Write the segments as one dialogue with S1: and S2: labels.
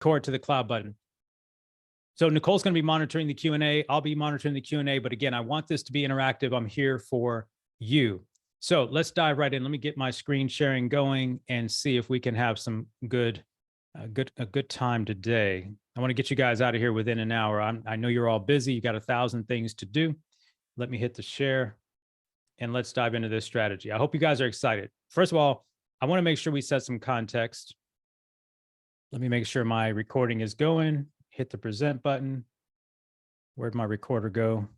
S1: record to the cloud button. So Nicole's going to be monitoring the Q&A. I'll be monitoring the Q&A. But again, I want this to be interactive. I'm here for you. So let's dive right in. Let me get my screen sharing going and see if we can have some a good time today. I want to get you guys out of here within an hour. I know you're all busy. You got 1,000 things to do. Let me hit the share and let's dive into this strategy. I hope you guys are excited. First of all, I want to make sure we set some context. Let me make sure my recording is going. Hit the present button. Where'd my recorder go?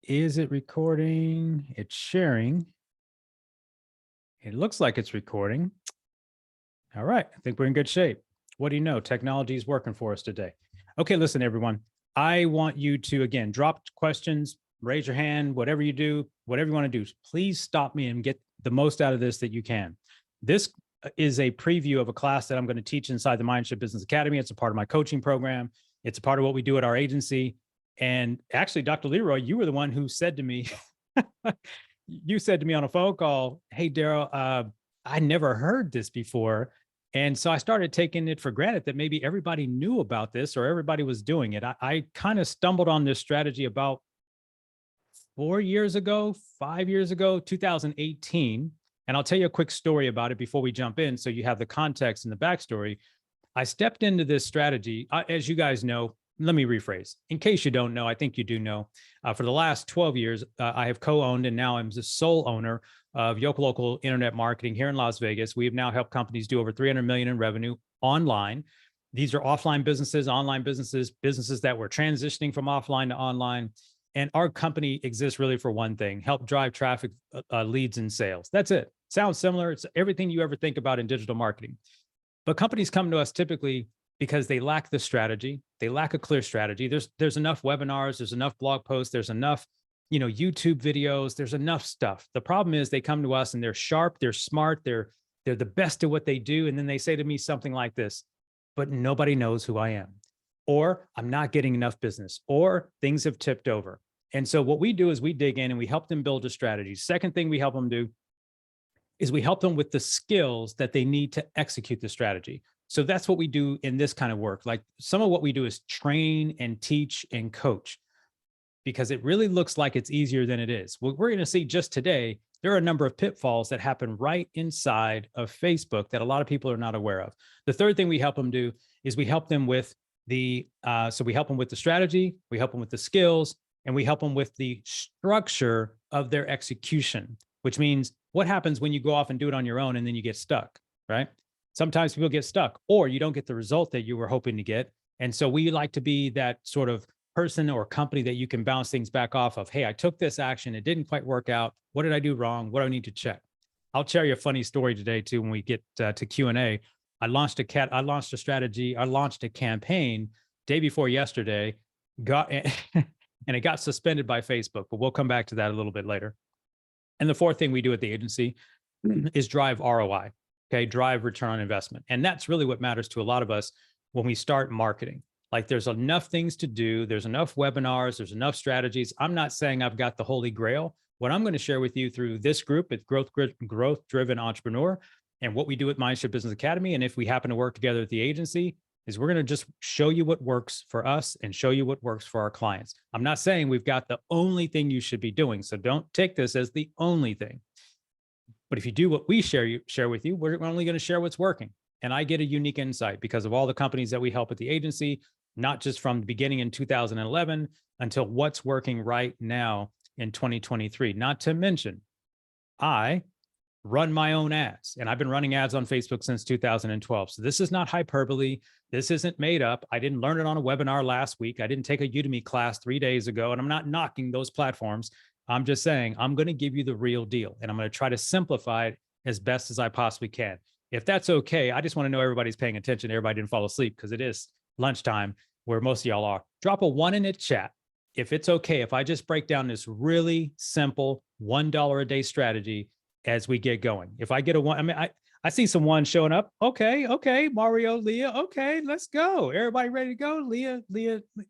S1: Is it recording? It's sharing. It looks like it's recording. All right, I think we're in good shape. What do you know? Technology is working for us today. Okay, listen, everyone. I want you to, again, drop questions, raise your hand, whatever you do, whatever you want to do. Please stop me and get the most out of this that you can. This is a preview of a class that I'm going to teach inside the MindShift Business Academy. It's a part of my coaching program. It's a part of what we do at our agency. And actually, Dr. Leroy, you were the one who said to me, you said to me on a phone call, hey, Darrell, I never heard this before. And so I started taking it for granted that maybe everybody knew about this or everybody was doing it. I kind of stumbled on this strategy about 4 years ago, 5 years ago, 2018. And I'll tell you a quick story about it before we jump in so you have the context and the backstory. I stepped into this strategy. As you guys know, let me rephrase. In case you don't know, I think you do know, for the last 12 years, I have co-owned and now I'm the sole owner of Yoke Local Internet Marketing here in Las Vegas. We have now helped companies do over 300 million in revenue online. These are offline businesses, online businesses, businesses that were transitioning from offline to online. And our company exists really for one thing: help drive traffic, leads, and sales. That's it. Sounds similar. It's everything you ever think about in digital marketing. But companies come to us typically because they lack the strategy. They lack a clear strategy. There's enough webinars, there's enough blog posts, there's enough, YouTube videos, there's enough stuff. The problem is they come to us and they're sharp, they're smart, they're the best at what they do. And then they say to me something like this: but nobody knows who I am, or I'm not getting enough business, or things have tipped over. And so what we do is we dig in and we help them build a strategy. Second thing we help them do is we help them with the skills that they need to execute the strategy. So that's what we do in this kind of work. Like, some of what we do is train and teach and coach, because it really looks like it's easier than it is. What we're going to see just today, there are a number of pitfalls that happen right inside of Facebook that a lot of people are not aware of. The third thing we help them do is we help them with the strategy, we help them with the skills, and we help them with the structure of their execution, which means what happens when you go off and do it on your own and then you get stuck, right? Sometimes people get stuck, or you don't get the result that you were hoping to get. And so we like to be that sort of person or company that you can bounce things back off of. Hey, I took this action. It didn't quite work out. What did I do wrong? What do I need to check? I'll share you a funny story today too. When we get to Q&A, I launched a strategy. I launched a campaign day before yesterday, and it got suspended by Facebook, but we'll come back to that a little bit later. And the fourth thing we do at the agency is drive ROI. Okay, drive return on investment. And that's really what matters to a lot of us when we start marketing. Like, there's enough things to do. There's enough webinars. There's enough strategies. I'm not saying I've got the holy grail. What I'm going to share with you through this group is growth-driven entrepreneur, and what we do at MindShift Business Academy. And if we happen to work together at the agency, is we're going to just show you what works for us and show you what works for our clients. I'm not saying we've got the only thing you should be doing. So don't take this as the only thing. But if you do what we share with you, we're only going to share what's working. And I get a unique insight because of all the companies that we help at the agency, not just from the beginning in 2011 until what's working right now in 2023. Not to mention, I run my own ads, and I've been running ads on Facebook since 2012. So this is not hyperbole. This isn't made up. I didn't learn it on a webinar last week. I didn't take a Udemy class 3 days ago, and I'm not knocking those platforms. I'm just saying I'm going to give you the real deal, and I'm going to try to simplify it as best as I possibly can. If that's okay, I just want to know everybody's paying attention. Everybody didn't fall asleep, because it is lunchtime where most of y'all are. Drop a 1 in the chat if it's okay if I just break down this really simple $1 a day strategy as we get going. If I get a 1, I mean, I see some 1 showing up. Okay, Mario, Leah. Okay, let's go. Everybody ready to go? Leah.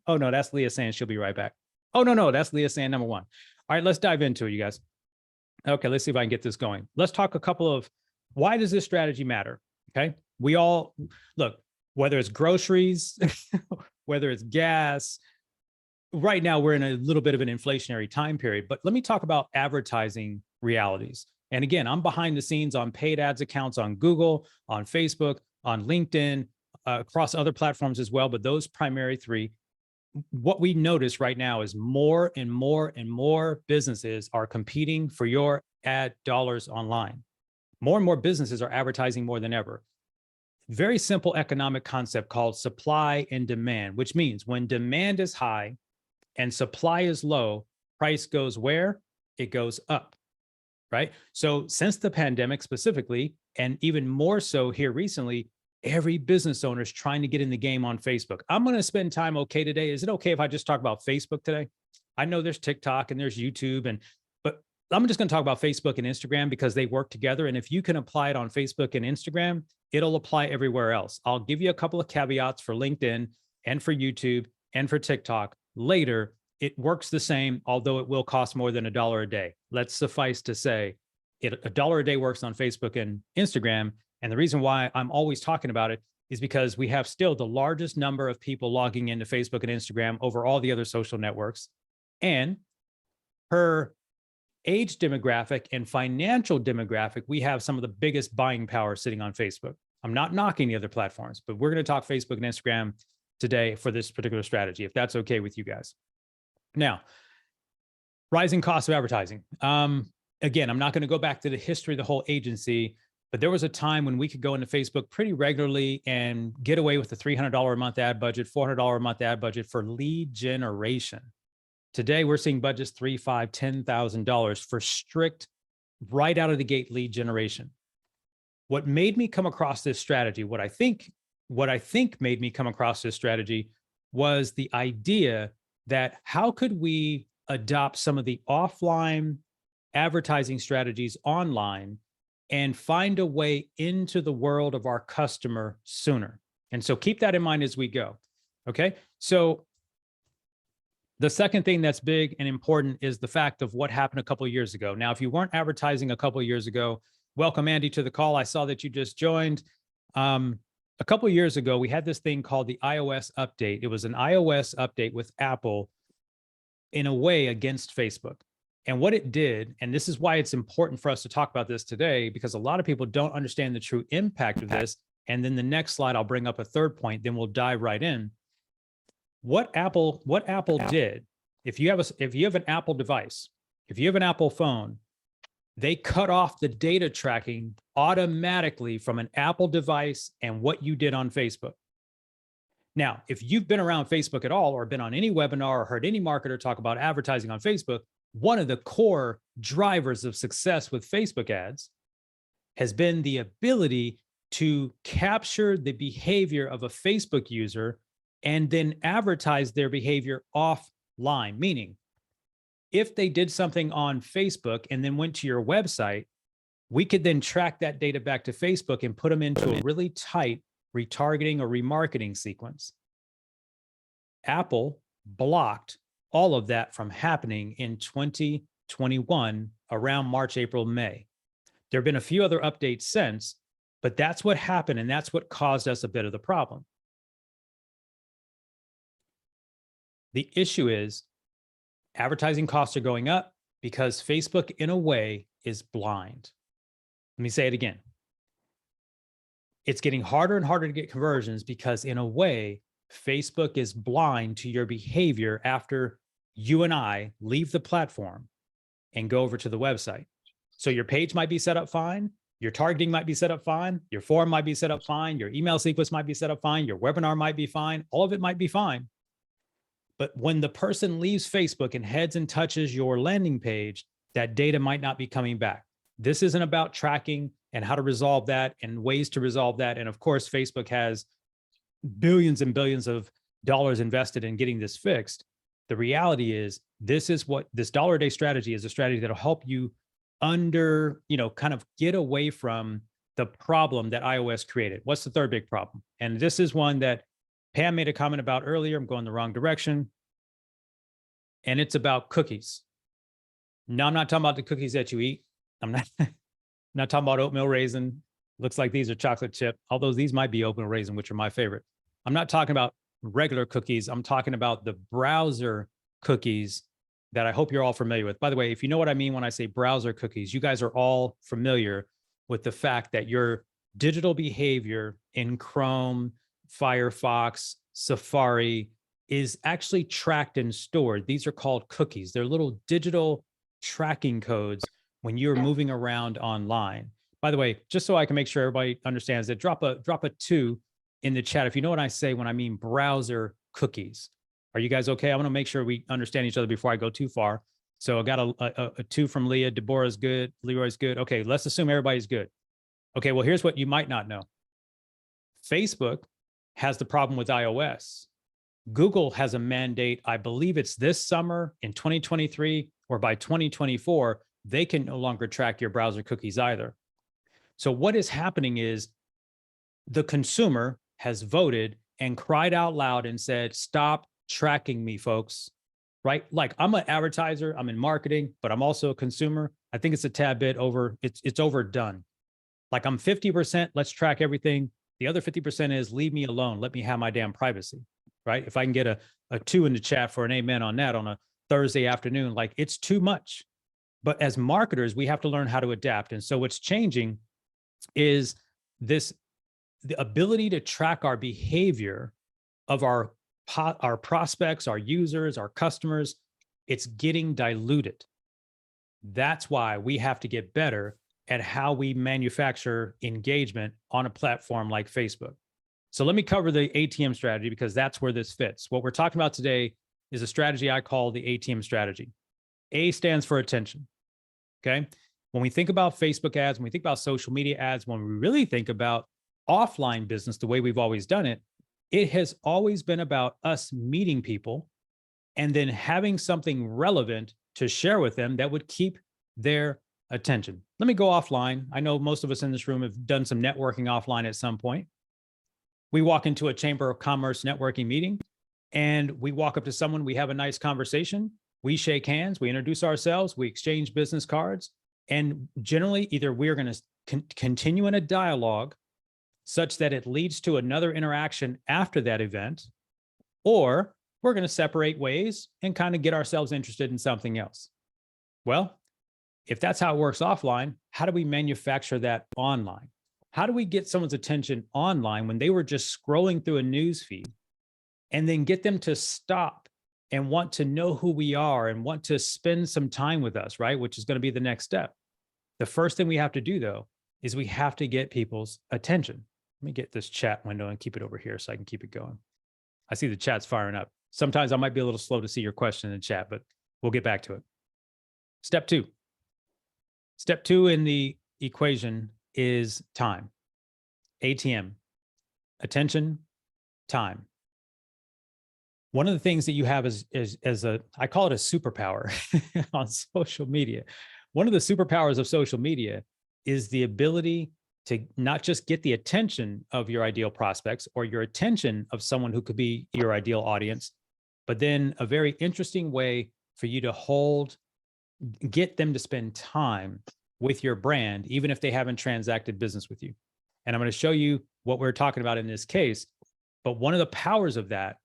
S1: Oh no, that's Leah saying she'll be right back. Oh no, that's Leah saying number 1. All right, let's dive into it, you guys. Okay, let's see if I can get this going. Let's talk a couple of, why does this strategy matter? Okay, we all, look, whether it's groceries, whether it's gas. Right now, we're in a little bit of an inflationary time period, but let me talk about advertising realities. And again, I'm behind the scenes on paid ads accounts on Google, on Facebook, on LinkedIn, across other platforms as well. But those primary three, what we notice right now is more and more and more businesses are competing for your ad dollars online. More and more businesses are advertising more than ever. Very simple economic concept called supply and demand, which means when demand is high and supply is low, price goes where? It goes up, right? So since the pandemic specifically, and even more so here recently, every business owner is trying to get in the game on Facebook. I'm going to spend time today. Is it okay if I just talk about Facebook today? I know there's TikTok and there's YouTube, but I'm just going to talk about Facebook and Instagram because they work together. And if you can apply it on Facebook and Instagram, it'll apply everywhere else. I'll give you a couple of caveats for LinkedIn and for YouTube and for TikTok later. It works the same, although it will cost more than $1 a day. Let's suffice to say, $1 a day works on Facebook and Instagram. And the reason why I'm always talking about it is because we have still the largest number of people logging into Facebook and Instagram over all the other social networks. And per age demographic and financial demographic, we have some of the biggest buying power sitting on Facebook. I'm not knocking the other platforms, but we're going to talk Facebook and Instagram today for this particular strategy, if that's okay with you guys. Now, rising costs of advertising. Again, I'm not going to go back to the history of the whole agency, but there was a time when we could go into Facebook pretty regularly and get away with a $300 a month ad budget, $400 a month ad budget for lead generation. Today, we're seeing budgets $3,000, $5,000, $10,000 for strict, right out of the gate lead generation. What made me come across this strategy, what I think made me come across this strategy was the idea that how could we adopt some of the offline advertising strategies online and find a way into the world of our customer sooner. And so keep that in mind as we go. Okay. So the second thing that's big and important is the fact of what happened a couple of years ago. Now, if you weren't advertising a couple of years ago, welcome, Andy, to the call. I saw that you just joined. A couple of years ago, we had this thing called the iOS update. It was an iOS update with Apple in a way against Facebook. And what it did, and this is why it's important for us to talk about this today, because a lot of people don't understand the true impact of this. And then the next slide, I'll bring up a third point, then we'll dive right in. What Apple did, if you have an Apple device, if you have an Apple phone, they cut off the data tracking automatically from an Apple device and what you did on Facebook. Now, if you've been around Facebook at all, or been on any webinar or heard any marketer talk about advertising on Facebook, one of the core drivers of success with Facebook ads has been the ability to capture the behavior of a Facebook user and then advertise their behavior offline. Meaning, if they did something on Facebook and then went to your website, we could then track that data back to Facebook and put them into a really tight retargeting or remarketing sequence. Apple blocked all of that from happening in 2021 around March, April, May. There have been a few other updates since, but that's what happened, and that's what caused us a bit of the problem. The issue is advertising costs are going up because Facebook, in a way, is blind. Let me say it again. It's getting harder and harder to get conversions because, in a way, Facebook is blind to your behavior after you and I leave the platform and go over to the website. So your page might be set up fine. Your targeting might be set up fine. Your form might be set up fine. Your email sequence might be set up fine. Your webinar might be fine. All of it might be fine. But when the person leaves Facebook and heads and touches your landing page, that data might not be coming back. This isn't about tracking and how to resolve that and ways to resolve that. And of course, Facebook has billions and billions of dollars invested in getting this fixed. The reality is this $1 a day strategy is a strategy that'll help you kind of get away from the problem that iOS created. What's the third big problem? And this is one that Pam made a comment about earlier. I'm going the wrong direction. And it's about cookies. No, I'm not talking about the cookies that you eat. I'm not talking about oatmeal raisin, Looks like these are chocolate chip, although these might be oatmeal raisin, which are my favorite. I'm not talking about regular cookies. I'm talking about the browser cookies that I hope you're all familiar with. By the way, if you know what I mean when I say browser cookies, you guys are all familiar with the fact that your digital behavior in Chrome, Firefox, Safari is actually tracked and stored. These are called cookies. They're little digital tracking codes when you're moving around online. By the way, just so I can make sure everybody understands it, drop a 2 in the chat if you know what I say when I mean browser cookies. Are you guys okay? I want to make sure we understand each other before I go too far. So I got a 2 from Leah. Deborah's good. Leroy's good. Okay, let's assume everybody's good. Okay, well, here's what you might not know. Facebook has the problem with iOS. Google has a mandate, I believe it's this summer in 2023 or by 2024, they can no longer track your browser cookies either. So what is happening is the consumer has voted and cried out loud and said, stop tracking me, folks, right? Like I'm an advertiser, I'm in marketing, but I'm also a consumer. I think it's a tad bit over, it's overdone. Like I'm 50%, let's track everything. The other 50% is leave me alone. Let me have my damn privacy, right? If I can get a 2 in the chat for an amen on that on a Thursday afternoon, like it's too much. But as marketers, we have to learn how to adapt. And so what's changing is the ability to track our behavior of our prospects, our users, our customers. It's getting diluted. That's why we have to get better at how we manufacture engagement on a platform like Facebook. So let me cover the ATM strategy because that's where this fits. What we're talking about today is a strategy I call the ATM strategy. A stands for attention. Okay. When we think about Facebook ads, when we think about social media ads, when we really think about offline business, the way we've always done it, it has always been about us meeting people and then having something relevant to share with them that would keep their attention. Let me go offline. I know most of us in this room have done some networking offline at some point. We walk into a Chamber of Commerce networking meeting and we walk up to someone, we have a nice conversation, we shake hands, we introduce ourselves, we exchange business cards, and generally either we're going to continue in a dialogue such that it leads to another interaction after that event, or we're going to separate ways and kind of get ourselves interested in something else. Well, if that's how it works offline, how do we manufacture that online? How do we get someone's attention online when they were just scrolling through a news feed and then get them to stop and want to know who we are and want to spend some time with us, right? Which is going to be the next step. The first thing we have to do though, is we have to get people's attention. Let me get this chat window and keep it over here so I can keep it going. I see the chat's firing up. Sometimes I might be a little slow to see your question in the chat, but we'll get back to it. Step 2. Step 2 in the equation is time. ATM, attention, time. One of the things that you have is I call it a superpower on social media. One of the superpowers of social media is the ability to not just get the attention of your ideal prospects or your attention of someone who could be your ideal audience, but then a very interesting way for you to get them to spend time with your brand, even if they haven't transacted business with you. And I'm going to show you what we're talking about in this case. But one of the powers of that,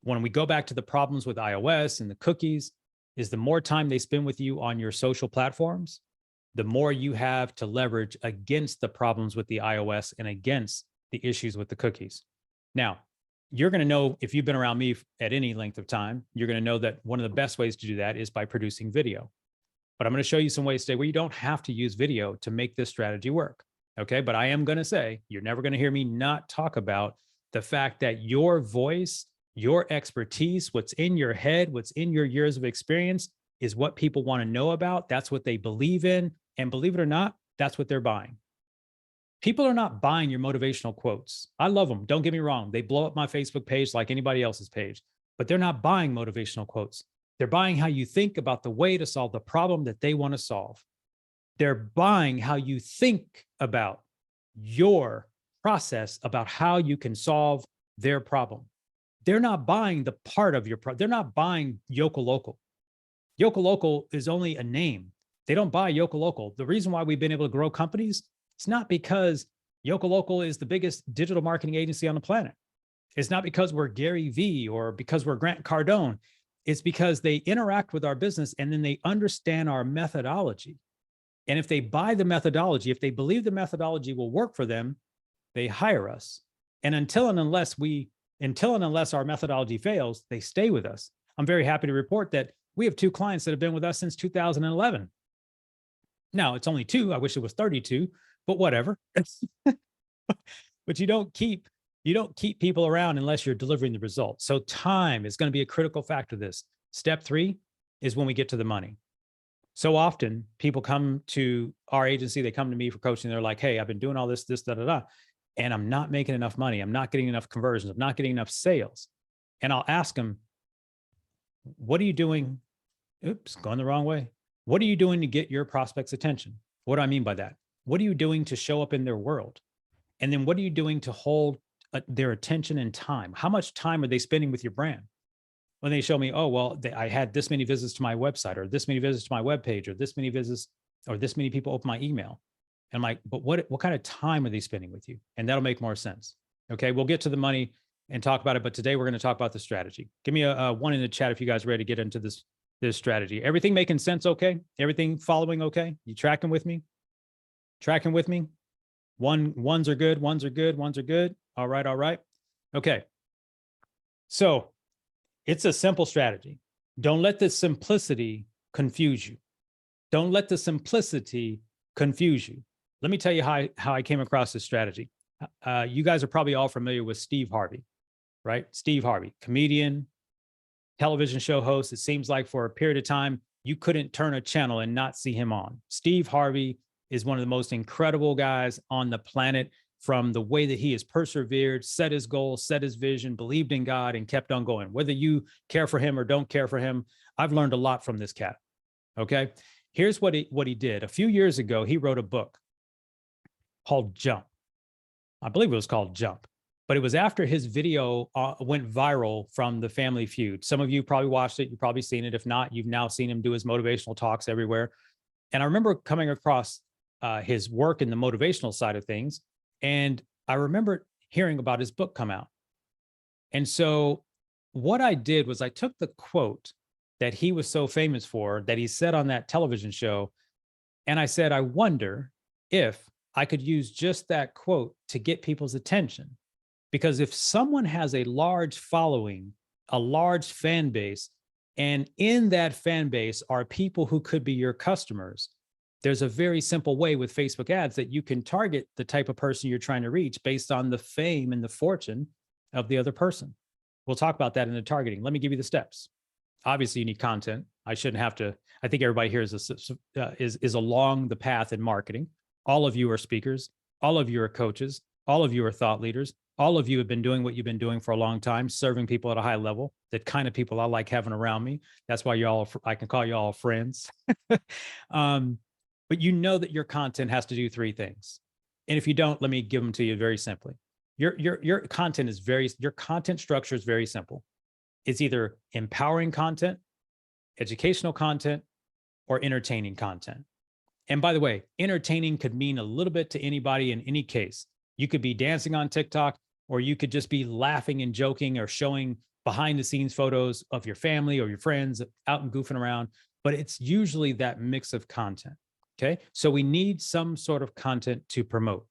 S1: when we go back to the problems with iOS and the cookies, is the more time they spend with you on your social platforms, the more you have to leverage against the problems with the iOS and against the issues with the cookies. Now, you're going to know, if you've been around me at any length of time, you're going to know that one of the best ways to do that is by producing video. But I'm going to show you some ways today where you don't have to use video to make this strategy work. Okay. But I am going to say, you're never going to hear me not talk about the fact that your voice, your expertise, what's in your head, what's in your years of experience is what people want to know about. That's what they believe in. And believe it or not, that's what they're buying. People are not buying your motivational quotes. I love them. Don't get me wrong. They blow up my Facebook page like anybody else's page, but they're not buying motivational quotes. They're buying how you think about the way to solve the problem that they want to solve. They're buying how you think about your process about how you can solve their problem. They're not buying the part of your problem. They're not buying Yokel Local. Yokel Local is only a name. They don't buy Yokel Local. The reason why we've been able to grow companies, it's not because Yoka Local is the biggest digital marketing agency on the planet. It's not because we're Gary Vee or because we're Grant Cardone. It's because they interact with our business and then they understand our methodology. And if they buy the methodology, if they believe the methodology will work for them, they hire us. And until and unless our methodology fails, they stay with us. I'm very happy to report that we have 2 clients that have been with us since 2011. Now, it's only 2. I wish it was 32, but whatever. But you don't keep people around unless you're delivering the results. So time is going to be a critical factor of this. Step 3 is when we get to the money. So often people come to our agency, they come to me for coaching. They're like, hey, I've been doing all this, da, da, da, and I'm not making enough money. I'm not getting enough conversions. I'm not getting enough sales. And I'll ask them, what are you doing? Oops, going the wrong way. What are you doing to get your prospects' attention? What do I mean by that? What are you doing to show up in their world? And then what are you doing to hold their attention and time? How much time are they spending with your brand? When they show me, oh, well, I had this many visits to my website, or this many visits to my webpage, or this many visits, or this many people open my email. And I'm like, but what kind of time are they spending with you? And that'll make more sense. Okay, we'll get to the money and talk about it, but today we're going to talk about the strategy. Give me a 1 in the chat if you guys are ready to get into this strategy. Everything making sense? Okay. Everything following? Okay. You tracking with me? Tracking with me? Ones are good. Ones are good. Ones are good. All right. All right. Okay. So it's a simple strategy. Don't let the simplicity confuse you. Don't let the simplicity confuse you. Let me tell you how I came across this strategy. You guys are probably all familiar with Steve Harvey, right? Steve Harvey, comedian, television show host. It seems like for a period of time, you couldn't turn a channel and not see him on. Steve Harvey is one of the most incredible guys on the planet, from the way that he has persevered, set his goals, set his vision, believed in God, and kept on going. Whether you care for him or don't care for him, I've learned a lot from this cat. Okay. Here's what he did. A few years ago, he wrote a book called Jump. I believe it was called Jump, but it was after his video went viral from the Family Feud. Some of you probably watched it. You've probably seen it. If not, you've now seen him do his motivational talks everywhere. And I remember coming across his work in the motivational side of things. And I remember hearing about his book come out. And so what I did was I took the quote that he was so famous for, that he said on that television show, and I said, I wonder if I could use just that quote to get people's attention. Because if someone has a large following, a large fan base, and in that fan base are people who could be your customers, there's a very simple way with Facebook ads that you can target the type of person you're trying to reach based on the fame and the fortune of the other person. We'll talk about that in the targeting. Let me give you the steps. Obviously, you need content. I shouldn't have to. I think everybody here is along the path in marketing. All of you are speakers. All of you are coaches. All of you are thought leaders. All of you have been doing what you've been doing for a long time, serving people at a high level, the kind of people I like having around me. That's why I can call you all friends. But you know that your content has to do 3 things. And if you don't, let me give them to you very simply. Your content structure is very simple. It's either empowering content, educational content, or entertaining content. And by the way, entertaining could mean a little bit to anybody in any case. You could be dancing on TikTok, or you could just be laughing and joking or showing behind the scenes photos of your family or your friends out and goofing around. But it's usually that mix of content. Okay, so we need some sort of content to promote.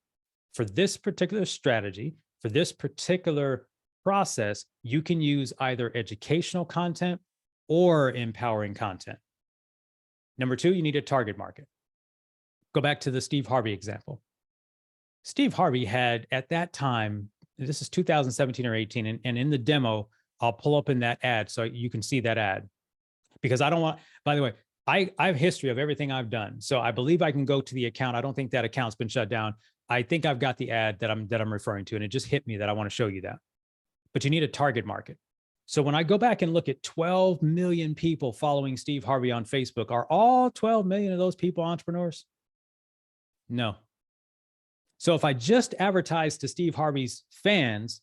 S1: For this particular strategy, for this particular process, you can use either educational content or empowering content. Number 2, you need a target market. Go back to the Steve Harvey example. Steve Harvey had, at that time, this is 2017 or 18, and in the demo, I'll pull up in that ad so you can see that ad. Because I don't want, by the way, I have history of everything I've done. So I believe I can go to the account. I don't think that account's been shut down. I think I've got the ad that I'm referring to, and it just hit me that I want to show you that. But you need a target market. So when I go back and look at 12 million people following Steve Harvey on Facebook, are all 12 million of those people entrepreneurs? No. So if I just advertise to Steve Harvey's fans,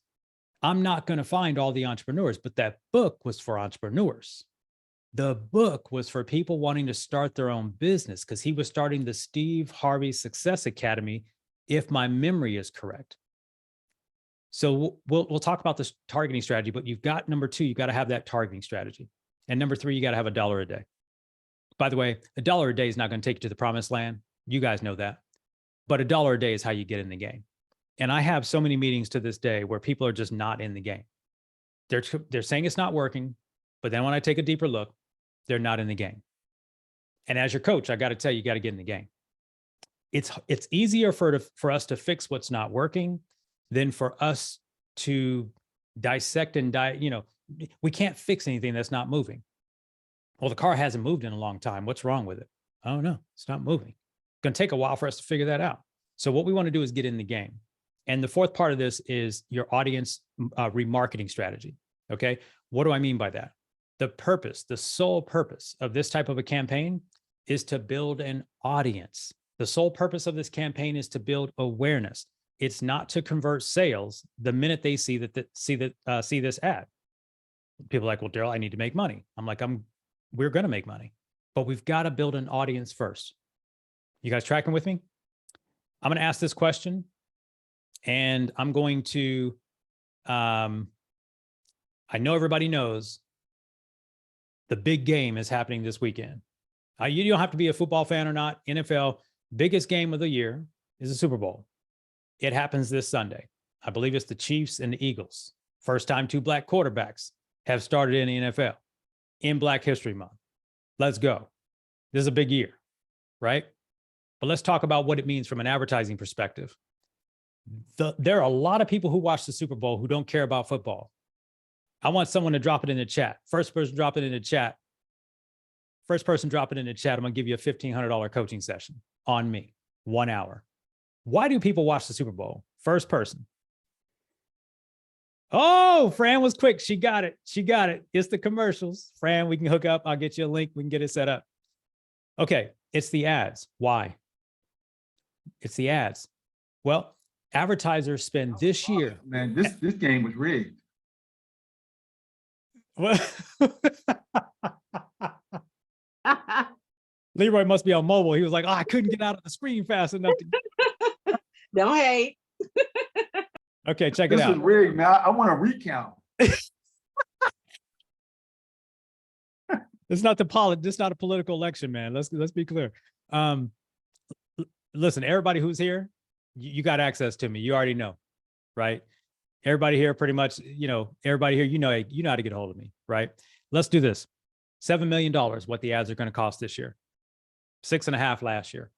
S1: I'm not going to find all the entrepreneurs, but that book was for entrepreneurs. The book was for people wanting to start their own business, because he was starting the Steve Harvey Success Academy if my memory is correct. So we'll talk about this targeting strategy, but you've got number 2, you've got to have that targeting strategy. And number 3, you got to have $1 a day. By the way, $1 a day is not going to take you to the promised land. You guys know that. But $1 a day is how you get in the game. And I have so many meetings to this day where people are just not in the game. They're saying it's not working, but then when I take a deeper look, they're not in the game. And as your coach, I got to tell you, you got to get in the game. It's easier for us to fix what's not working than for us to dissect and we can't fix anything that's not moving. Well, the car hasn't moved in a long time. What's wrong with it? I don't know. It's not moving. It's going to take a while for us to figure that out. So what we want to do is get in the game. And the fourth part of this is your audience remarketing strategy. Okay. What do I mean by that? The sole purpose of this type of a campaign is to build an audience. The sole purpose of this campaign is to build awareness. It's not to convert sales the minute they see this ad. People are like, well, Darrell, I need to make money. I'm like, we're going to make money, but we've got to build an audience first. You guys tracking with me? I'm going to ask this question, and I'm going to, I know everybody knows the big game is happening this weekend. You don't have to be a football fan or not. NFL, biggest game of the year is the Super Bowl. It happens this Sunday. I believe it's the Chiefs and the Eagles. First time 2 black quarterbacks have started in the NFL in Black History Month. Let's go. This is a big year, right? But let's talk about what it means from an advertising perspective. There are a lot of people who watch the Super Bowl who don't care about football. I want someone to drop it in the chat. First person drop it in the chat. First person drop it in the chat. I'm going to give you a $1,500 coaching session on me, 1 hour. Why do people watch the Super Bowl? First person. Oh, Fran was quick. She got it. It's the commercials. Fran, we can hook up. I'll get you a link. We can get it set up. Okay. It's the ads. Why? It's the ads. Well, advertisers spend this year.
S2: Man, this game was rigged.
S1: Leroy must be on mobile. He was like, oh, I couldn't get out of the screen fast enough.
S3: Don't hate.
S1: Okay, check it out.
S2: This is rigged, man. I want a recount.
S1: This is not a political election, man. Let's be clear. Listen, everybody who's here, you got access to me. You already know, right? Everybody here pretty much, everybody here, you know how to get a hold of me, right? Let's do this. $7 million, what the ads are going to cost this year. 6.5 last year.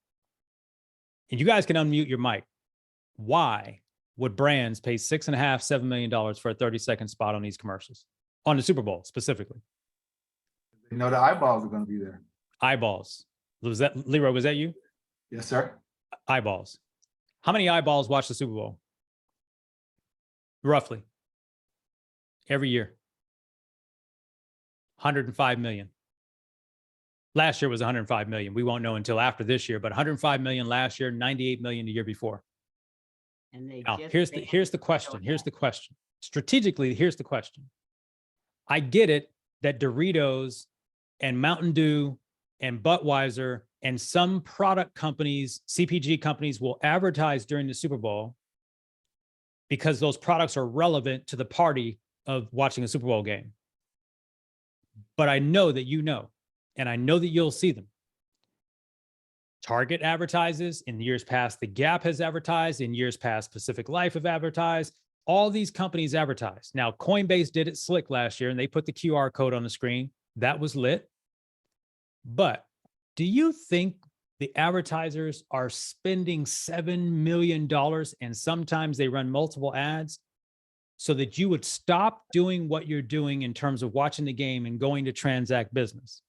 S1: And you guys can unmute your mic. Why would brands pay $6.5–7 million for a 30-second spot on these commercials? On the Super Bowl specifically.
S2: You know the eyeballs are going to be there.
S1: Eyeballs. Leroy, was that you?
S2: Yes, sir.
S1: Eyeballs. How many eyeballs watch the Super Bowl? Roughly. Every year. 105 million. Last year was 105 million. We won't know until after this year, but 105 million last year, 98 million the year before.
S3: And
S1: now, here's the question. Here's the question. Strategically, here's the question. I get it that Doritos and Mountain Dew and Budweiser and some product companies, CPG companies, will advertise during the Super Bowl because those products are relevant to the party of watching a Super Bowl game. But I know that you know, and I know that you'll see them. Target advertises. In years past, The Gap has advertised. In years past, Pacific Life have advertised. All these companies advertise. Now, Coinbase did it slick last year, and they put the QR code on the screen. That was lit. But do you think the advertisers are spending $7 million and sometimes they run multiple ads so that you would stop doing what you're doing in terms of watching the game and going to transact business?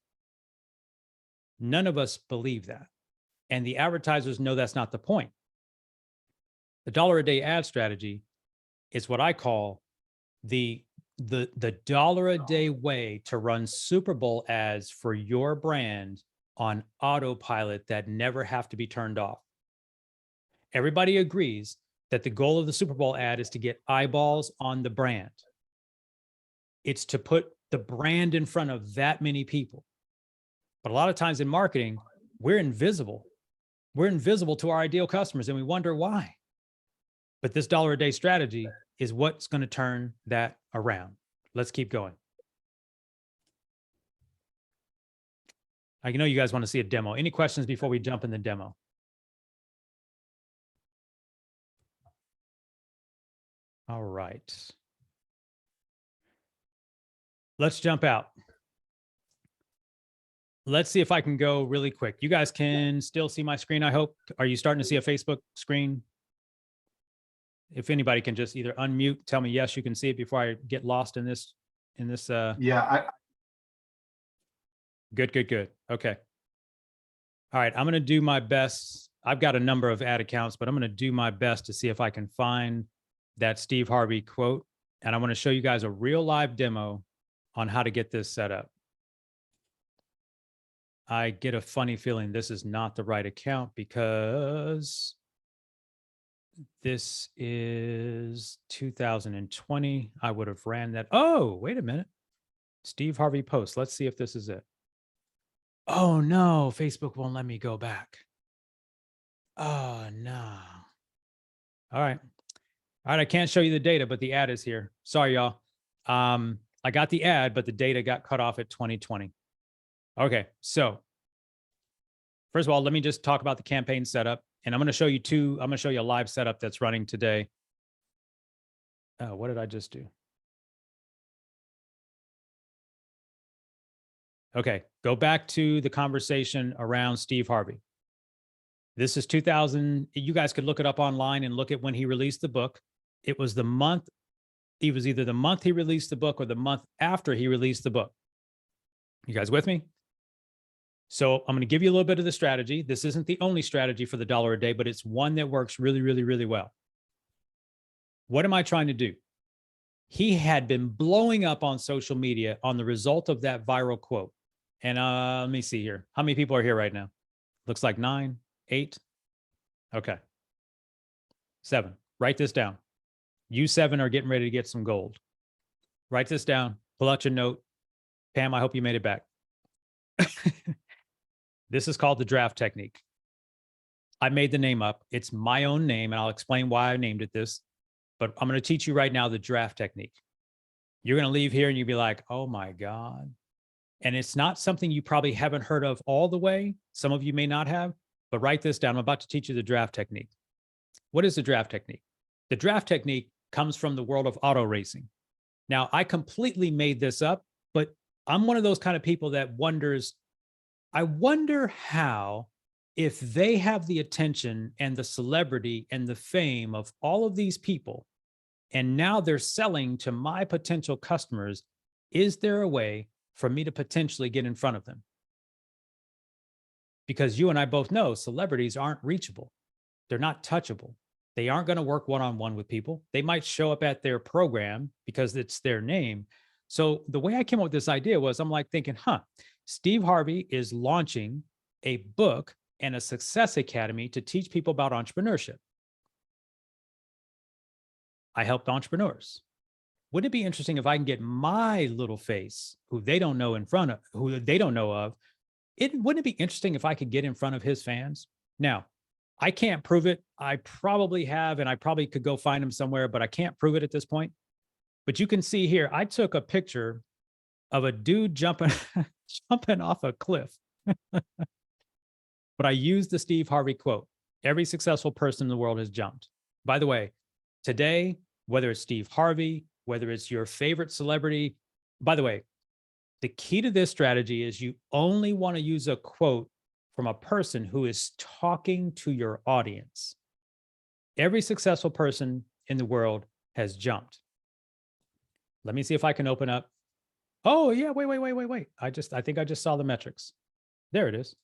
S1: None of us believe that. And the advertisers know that's not the point. The dollar a day ad strategy is what I call the dollar a day way to run Super Bowl ads for your brand on autopilot that never have to be turned off. Everybody agrees that the goal of the Super Bowl ad is to get eyeballs on the brand. It's to put the brand in front of that many people. But a lot of times in marketing, we're invisible. We're invisible to our ideal customers and we wonder why. But this dollar a day strategy is what's going to turn that around. Let's keep going. I know you guys want to see a demo. Any questions before we jump in the demo? All right. Let's jump out. Let's see if I can go really quick. You guys can still see my screen, I hope. Are you starting to see a Facebook screen? If anybody can just either unmute, tell me yes, you can see it before I get lost in this.
S2: Yeah,
S1: Good. Okay. All right, I'm going to do my best. I've got a number of ad accounts, but I'm going to do my best to see if I can find that Steve Harvey quote. And I want to show you guys a real live demo on how to get this set up. I get a funny feeling this is not the right account because this is 2020. I would have ran that. Oh, wait a minute. Steve Harvey post. Let's see if this is it. Oh no, Facebook won't let me go back. Oh no. All right. I can't show you the data, but the ad is here. Sorry, y'all. I got the ad, but the data got cut off at 2020. Okay, so first of all, let me just talk about the campaign setup. And I'm going to show you I'm going to show you a live setup that's running today. Oh, what did I just do? Okay, go back to the conversation around Steve Harvey. This is 2000. You guys could look it up online and look at when he released the book. It was the month. It was either the month he released the book or the month after he released the book. You guys with me? So I'm going to give you a little bit of the strategy. This isn't the only strategy for the dollar a day, but it's one that works really, really, really well. What am I trying to do? He had been blowing up on social media on the result of that viral quote. And let me see here. How many people are here right now? Looks like 9, 8. Okay. 7. Write this down. You 7 are getting ready to get some gold. Write this down. Pull out your note. Pam, I hope you made it back. This is called the draft technique. I made the name up. It's my own name, and I'll explain why I named it this. But I'm going to teach you right now the draft technique. You're going to leave here and you'll be like, oh my God. And it's not something you probably haven't heard of all the way. Some of you may not have, but write this down. I'm about to teach you the draft technique. What is the draft technique? The draft technique comes from the world of auto racing. Now, I completely made this up, but I'm one of those kind of people that wonders, I wonder how, if they have the attention and the celebrity and the fame of all of these people, and now they're selling to my potential customers, is there a way for me to potentially get in front of them? Because you and I both know celebrities aren't reachable. They're not touchable. They aren't going to work one-on-one with people. They might show up at their program because it's their name. So the way I came up with this idea was I'm like thinking, Steve Harvey is launching a book and a success academy to teach people about entrepreneurship. I helped entrepreneurs. Wouldn't it be interesting if I can get my little face, who they don't know of, wouldn't it be interesting if I could get in front of his fans? Now, I can't prove it. I probably have, and I probably could go find him somewhere, but I can't prove it at this point. But you can see here, I took a picture of a dude jumping off a cliff. But I used the Steve Harvey quote. Every successful person in the world has jumped. By the way, today, whether it's Steve Harvey, whether it's your favorite celebrity, by the way, the key to this strategy is you only want to use a quote from a person who is talking to your audience. Every successful person in the world has jumped. Let me see if I can open up. Oh yeah, wait. I think I just saw the metrics. There it is.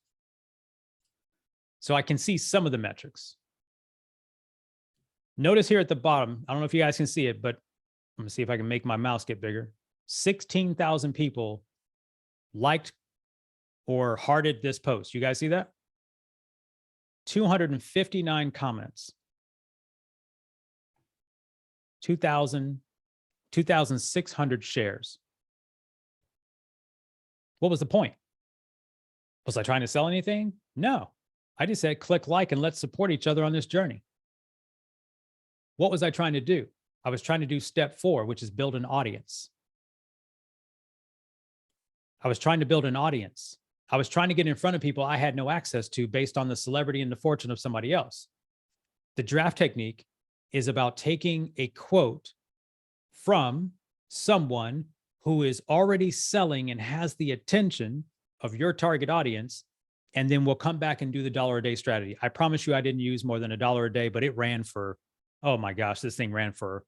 S1: So I can see some of the metrics. Notice here at the bottom, I don't know if you guys can see it, but I'm gonna see if I can make my mouse get bigger. 16,000 people liked or hearted this post. You guys see that? 259 comments. 2,600 shares. What was the point? Was I trying to sell anything? No. I just said, click like and let's support each other on this journey. What was I trying to do? I was trying to do step 4, which is build an audience. I was trying to build an audience. I was trying to get in front of people I had no access to based on the celebrity and the fortune of somebody else. The draft technique is about taking a quote from someone who is already selling and has the attention of your target audience, and then we'll come back and do the $1 a day strategy. I promise you I didn't use more than $1 a day, but it ran for, oh my gosh, this thing ran for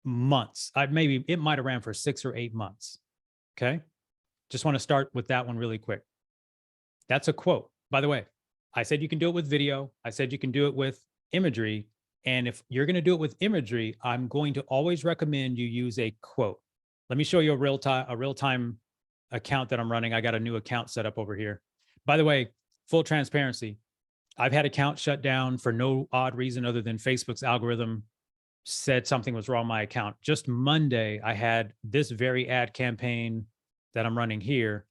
S1: months. It might have ran for 6 or 8 months. Okay. Just want to start with that one really quick. That's a quote. By the way, I said you can do it with video. I said you can do it with imagery. And if you're going to do it with imagery, I'm going to always recommend you use a quote. Let me show you a real-time account that I'm running. I got a new account set up over here. By the way, full transparency, I've had accounts shut down for no odd reason other than Facebook's algorithm said something was wrong with my account. Just Monday, I had this very ad campaign that I'm running here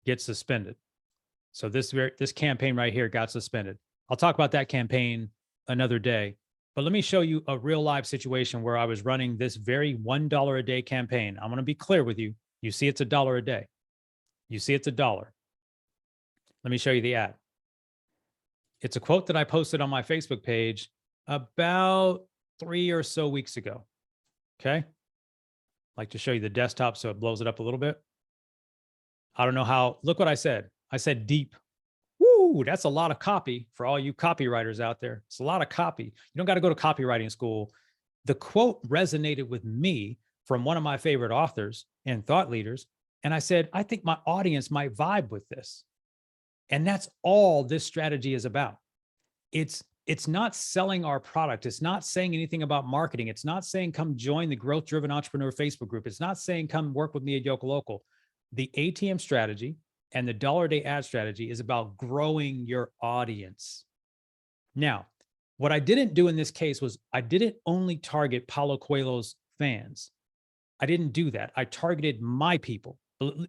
S1: get suspended. So this campaign right here got suspended. I'll talk about that campaign another day, but let me show you a real live situation where I was running this very $1 a day campaign. I'm going to be clear with you. You see, it's $1 a day. You see, it's $1. Let me show you the ad. It's a quote that I posted on my Facebook page about 3 or so weeks ago. Okay. I'd like to show you the desktop so it blows it up a little bit. I don't know how, look what I said. I said deep. Woo, that's a lot of copy for all you copywriters out there. It's a lot of copy. You don't got to go to copywriting school. The quote resonated with me from one of my favorite authors and thought leaders. And I said, I think my audience might vibe with this. And that's all this strategy is about. It's not selling our product. It's not saying anything about marketing. It's not saying come join the Growth Driven Entrepreneur Facebook group. It's not saying come work with me at Yoka Local. The ATM strategy and the $1 a day ad strategy is about growing your audience. Now, what I didn't do in this case was I didn't only target Paulo Coelho's fans. I didn't do that. I targeted my people.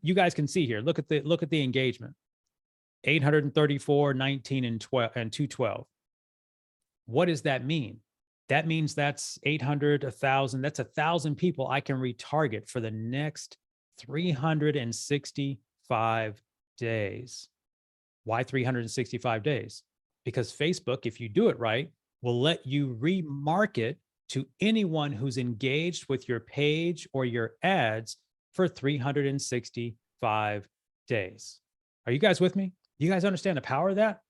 S1: You guys can see here. Look at the engagement. 834, 19, and 212. What does that mean? That means that's 800, 1,000. That's 1,000 people I can retarget for the next 365 days. Why 365 days? Because Facebook, if you do it right, will let you remarket to anyone who's engaged with your page or your ads for 365 days. Are you guys with me? You guys understand the power of that?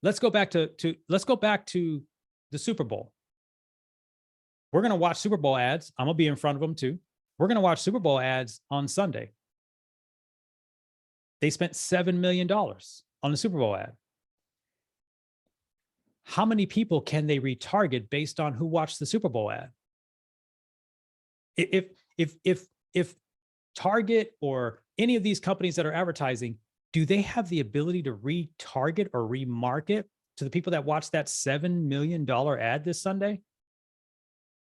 S1: Let's go back to the Super Bowl. We're going to watch Super Bowl ads. I'm going to be in front of them too. We're going to watch Super Bowl ads on Sunday. They spent $7 million on the Super Bowl ad. How many people can they retarget based on who watched the Super Bowl ad? If Target or any of these companies that are advertising, do they have the ability to retarget or remarket to the people that watched that $7 million ad this Sunday?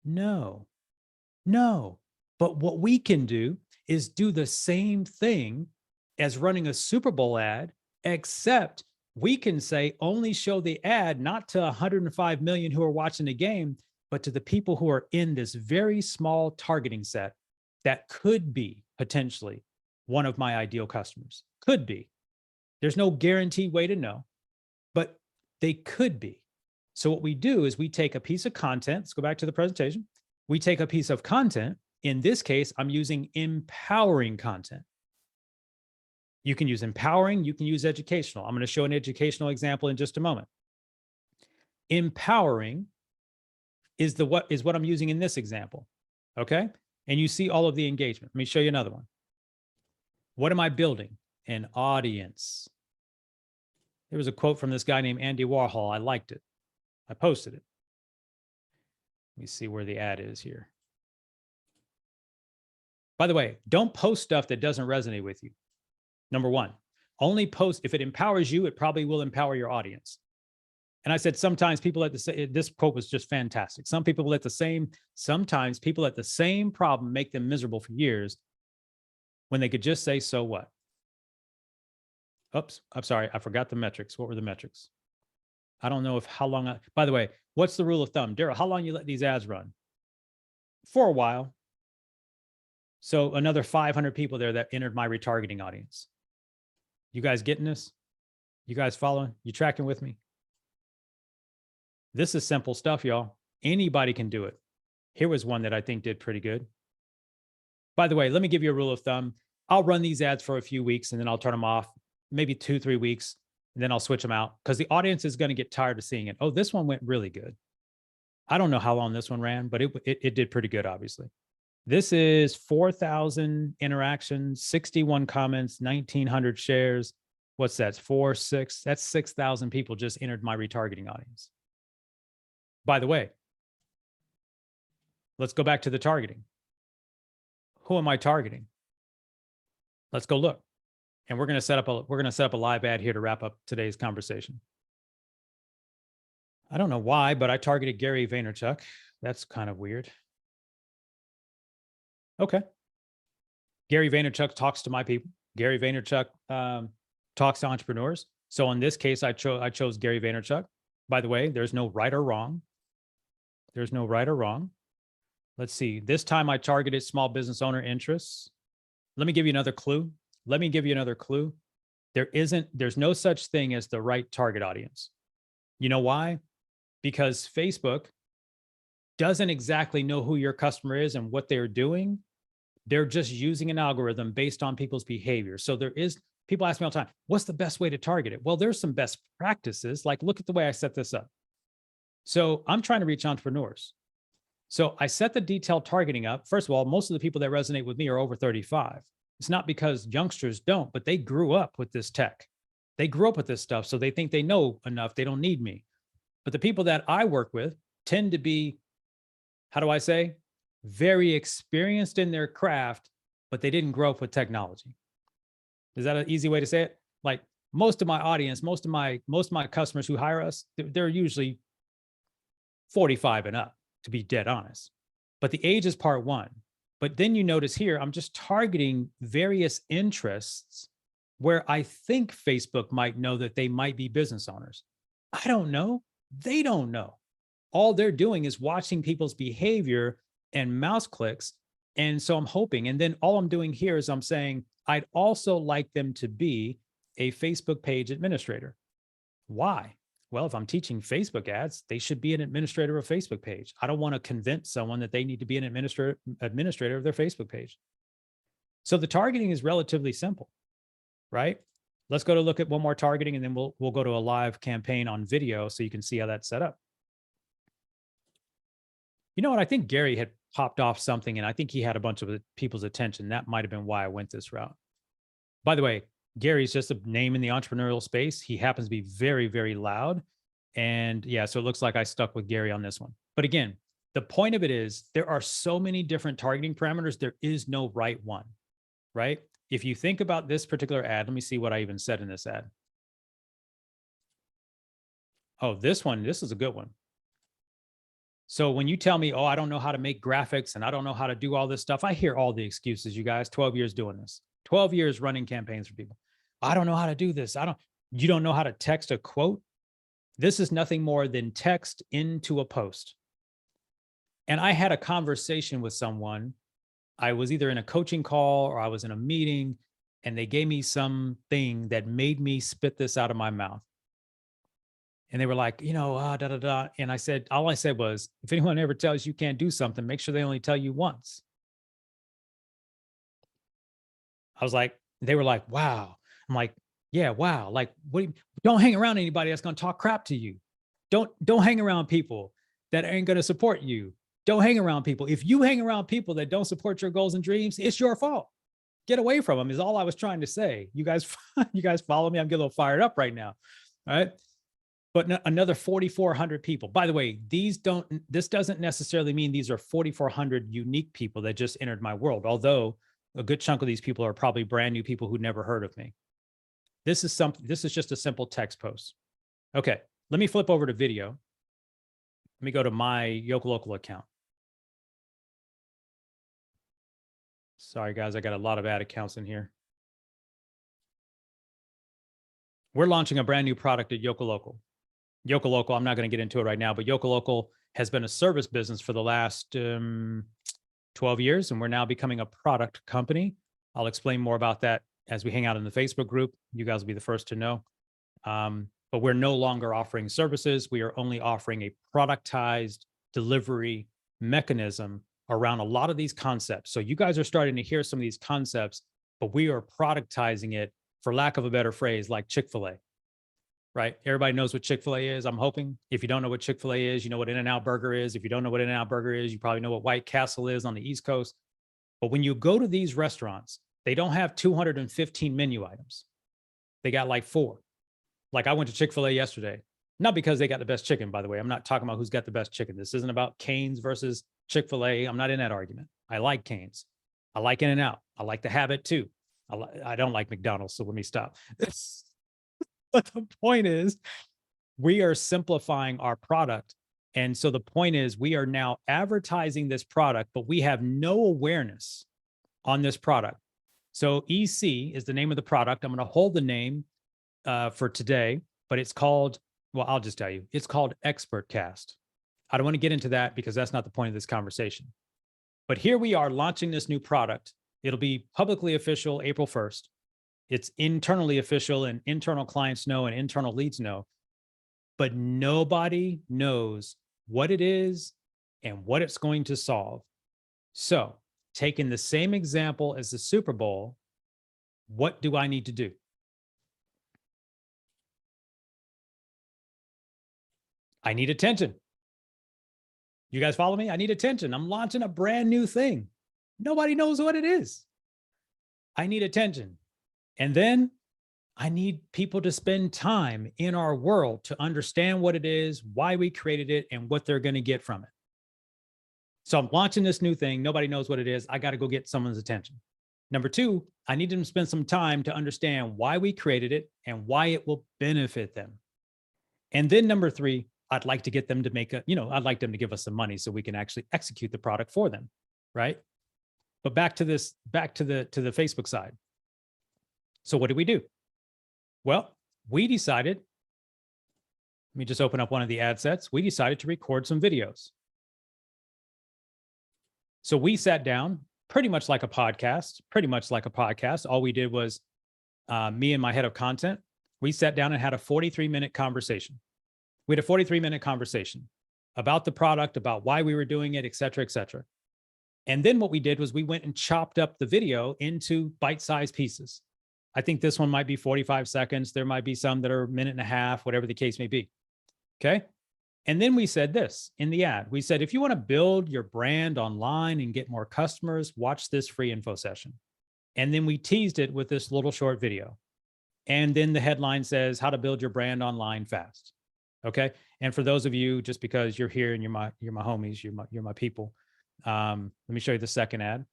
S1: No. But what we can do is do the same thing as running a Super Bowl ad, except we can say only show the ad not to 105 million who are watching the game, but to the people who are in this very small targeting set that could be potentially one of my ideal customers. Could be. There's no guaranteed way to know, but they could be. So what we do is we take a piece of content. Let's go back to the presentation. We take a piece of content. In this case, I'm using empowering content. You can use empowering, you can use educational. I'm going to show an educational example in just a moment. Empowering is what I'm using in this example. Okay? And you see all of the engagement. Let me show you another one. What am I building? An audience. There was a quote from this guy named Andy Warhol. I liked it. I posted it. Let me see where the ad is here. By the way, don't post stuff that doesn't resonate with you. Number one, only post, if it empowers you, it probably will empower your audience. And I said, sometimes people at this quote was just fantastic. Sometimes people at the same problem make them miserable for years when they could just say, so what? Oops, I'm sorry. I forgot the metrics. What were the metrics? I don't know if how long by the way, what's the rule of thumb? Darrell, how long you let these ads run? For a while. So another 500 people there that entered my retargeting audience. You guys getting this? You guys following? You tracking with me? This is simple stuff, y'all. Anybody can do it. Here was one that I think did pretty good. By the way, let me give you a rule of thumb. I'll run these ads for a few weeks and then I'll turn them off, maybe 2-3 weeks, and then I'll switch them out because the audience is going to get tired of seeing it. Oh, this one went really good. I don't know how long this one ran, but it did pretty good, obviously. This is 4,000 interactions, 61 comments, 1,900 shares. What's that? 6. That's 6,000 people just entered my retargeting audience. By the way, let's go back to the targeting. Who am I targeting? Let's go look. And we're going to set up a live ad here to wrap up today's conversation. I don't know why, but I targeted Gary Vaynerchuk. That's kind of weird. Okay. Gary Vaynerchuk talks to my people. Gary Vaynerchuk talks to entrepreneurs. So in this case, I chose Gary Vaynerchuk. By the way, there's no right or wrong. There's no right or wrong. Let's see. This time I targeted small business owner interests. Let me give you another clue. There's no such thing as the right target audience. You know why? Because Facebook doesn't exactly know who your customer is and what they're doing. They're just using an algorithm based on people's behavior. So people ask me all the time, what's the best way to target it? Well, there's some best practices. Like, look at the way I set this up. So I'm trying to reach entrepreneurs. So I set the detailed targeting up. First of all, most of the people that resonate with me are over 35. It's not because youngsters don't, but they grew up with this tech. They grew up with this stuff. So they think they know enough. They don't need me. But the people that I work with tend to be, how do I say, very experienced in their craft, but they didn't grow up with technology. Is that an easy way to say it? Like most of my audience, most of my customers who hire us, they're usually 45 and up, to be dead honest. But the age is part one. But then you notice here, I'm just targeting various interests where I think Facebook might know that they might be business owners. I don't know. They don't know. All they're doing is watching people's behavior and mouse clicks. And so I'm hoping, and then all I'm doing here is I'm saying, I'd also like them to be a Facebook page administrator. Why? Well, if I'm teaching Facebook ads, they should be an administrator of a Facebook page. I don't want to convince someone that they need to be an administrator of their Facebook page. So the targeting is relatively simple, right? Let's go to look at one more targeting, and then we'll go to a live campaign on video so you can see how that's set up. You know what? I think Gary had popped off something, and I think he had a bunch of people's attention. That might have been why I went this route. By the way, Gary's just a name in the entrepreneurial space. He happens to be very, very loud. And yeah, so it looks like I stuck with Gary on this one. But again, the point of it is there are so many different targeting parameters. There is no right one, right? If you think about this particular ad, let me see what I even said in this ad. Oh, this is a good one. So when you tell me, oh, I don't know how to make graphics and I don't know how to do all this stuff, I hear all the excuses, you guys. 12 years doing this, 12 years running campaigns for people. I don't know how to do this. You don't know how to text a quote. This is nothing more than text into a post. And I had a conversation with someone. I was either in a coaching call or I was in a meeting, and they gave me something that made me spit this out of my mouth. And they were like, da, da, da. And all I said was, if anyone ever tells you can't do something, make sure they only tell you once. They were like, wow. I'm like, yeah, wow. Like, don't hang around anybody that's going to talk crap to you. Don't hang around people that ain't going to support you. Don't hang around people. If you hang around people that don't support your goals and dreams, it's your fault. Get away from them is all I was trying to say. You guys follow me. I'm getting a little fired up right now. All right. But another 4,400 people. By the way, this doesn't necessarily mean these are 4,400 unique people that just entered my world. Although a good chunk of these people are probably brand new people who'd never heard of me. This is just a simple text post. Okay. Let me flip over to video. Let me go to my Yoko account. Sorry, guys. I got a lot of ad accounts in here. we're launching a brand new product at Yoka Local. Yoka Local, I'm not going to get into it right now, but Yoka Local has been a service business for the last 12 years, and we're now becoming a product company. I'll explain more about that as we hang out in the Facebook group. You guys will be the first to know. But we're no longer offering services. We are only offering a productized delivery mechanism around a lot of these concepts. So you guys are starting to hear some of these concepts, but we are productizing it, for lack of a better phrase, like Chick-fil-A, right? Everybody knows what Chick-fil-A is, I'm hoping. If you don't know what Chick-fil-A is, you know what In-N-Out Burger is. If you don't know what In-N-Out Burger is, you probably know what White Castle is on the East Coast. But when you go to these restaurants, they don't have 215 menu items. They got like 4. Like I went to Chick-fil-A yesterday, not because they got the best chicken, by the way. I'm not talking about who's got the best chicken. This isn't about Cane's versus Chick-fil-A. I'm not in that argument. I like Cane's. I like In-N-Out. I like to have it too. I don't like McDonald's, so let me stop. But the point is, we are simplifying our product. And so the point is, we are now advertising this product, but we have no awareness on this product. So EC is the name of the product. I'm going to hold the name for today, but it's called, well, I'll just tell you, it's called ExpertCast. I don't want to get into that because that's not the point of this conversation. But here we are launching this new product. It'll be publicly official April 1st. It's internally official, and internal clients know and internal leads know, but nobody knows what it is and what it's going to solve. So taking the same example as the Super Bowl, what do I need to do? I need attention. You guys follow me? I need attention. I'm launching a brand new thing. Nobody knows what it is. I need attention. And then I need people to spend time in our world to understand what it is, why we created it, and what they're going to get from it. So I'm launching this new thing. Nobody knows what it is. I got to go get someone's attention. Number 2, I need them to spend some time to understand why we created it and why it will benefit them. And then number 3, I'd like to get them to make I'd like them to give us some money so we can actually execute the product for them, right? But back to the Facebook side. So what did we do? Well, we decided, let me just open up one of the ad sets. We decided to record some videos. So we sat down pretty much like a podcast. All we did was me and my head of content, we sat down and had a 43-minute conversation. We had a 43-minute conversation about the product, about why we were doing it, et cetera, et cetera. And then what we did was we went and chopped up the video into bite-sized pieces. I think this one might be 45 seconds. There might be some that are a minute and a half, whatever the case may be. Okay. And then we said this in the ad. We said, if you want to build your brand online and get more customers, watch this free info session. And then we teased it with this little short video. And then the headline says, how to build your brand online fast. Okay. And for those of you, just because you're here and you're my homies, you're my people. Let me show you the second ad.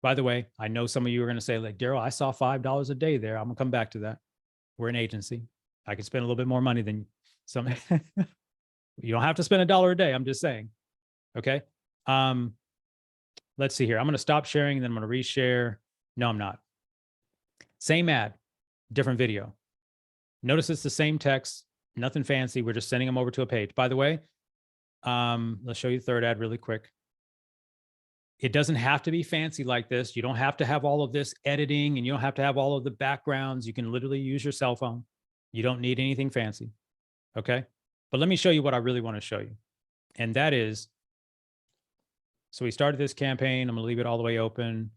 S1: By the way, I know some of you are going to say, like, Darrell, I saw $5 a day there. I'm going to come back to that. We're an agency. I can spend a little bit more money than some. You don't have to spend $1 a day. I'm just saying. Okay. Let's see here. I'm going to stop sharing and then I'm going to reshare. No, I'm not. Same ad, different video. Notice it's the same text, nothing fancy. We're just sending them over to a page. By the way, let's show you the third ad really quick. It doesn't have to be fancy like this. You don't have to have all of this editing and you don't have to have all of the backgrounds. You can literally use your cell phone. You don't need anything fancy. Okay. But let me show you what I really want to show you. And that is, so we started this campaign. I'm going to leave it all the way open.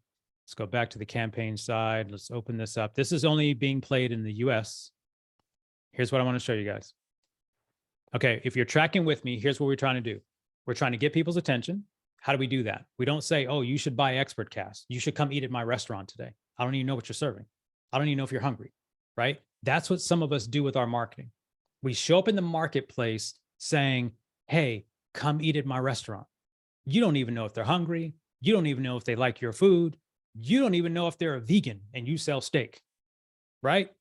S1: Let's go back to the campaign side. Let's open this up. This is only being played in the US. Here's what I want to show you guys. Okay. If you're tracking with me, here's what we're trying to do. We're trying to get people's attention. How do we do that? We don't say, oh, you should buy ExpertCast. You should come eat at my restaurant today. I don't even know what you're serving. I don't even know if you're hungry, right? That's what some of us do with our marketing. We show up in the marketplace saying, hey, come eat at my restaurant. You don't even know if they're hungry. You don't even know if they like your food. You don't even know if they're a vegan and you sell steak, right?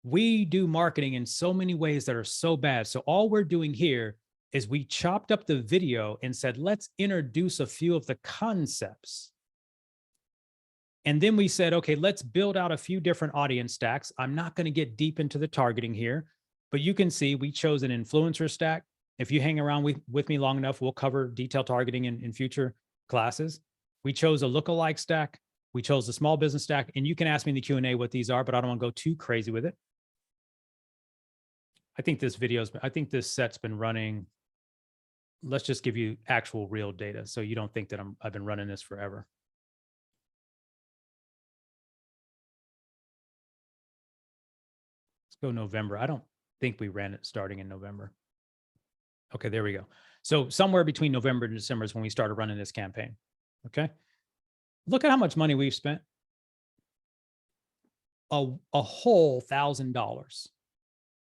S1: We do marketing in so many ways that are so bad. So all we're doing here is we chopped up the video and said, let's introduce a few of the concepts And then we said, okay, let's build out a few different audience stacks. I'm not going to get deep into the targeting here, but you can see we chose an influencer stack. If you hang around with me long enough, we'll cover detailed targeting in future classes. We chose a lookalike stack. We chose a small business stack. And you can ask me in the Q&A what these are, but I don't want to go too crazy with it. I think this set's been running. Let's just give you actual real data so you don't think that I've been running this forever. Let's go November. I don't think we ran it starting in November. Okay, there we go. So somewhere between November and December is when we started running this campaign. Okay. Look at how much money we've spent. A whole $1,000.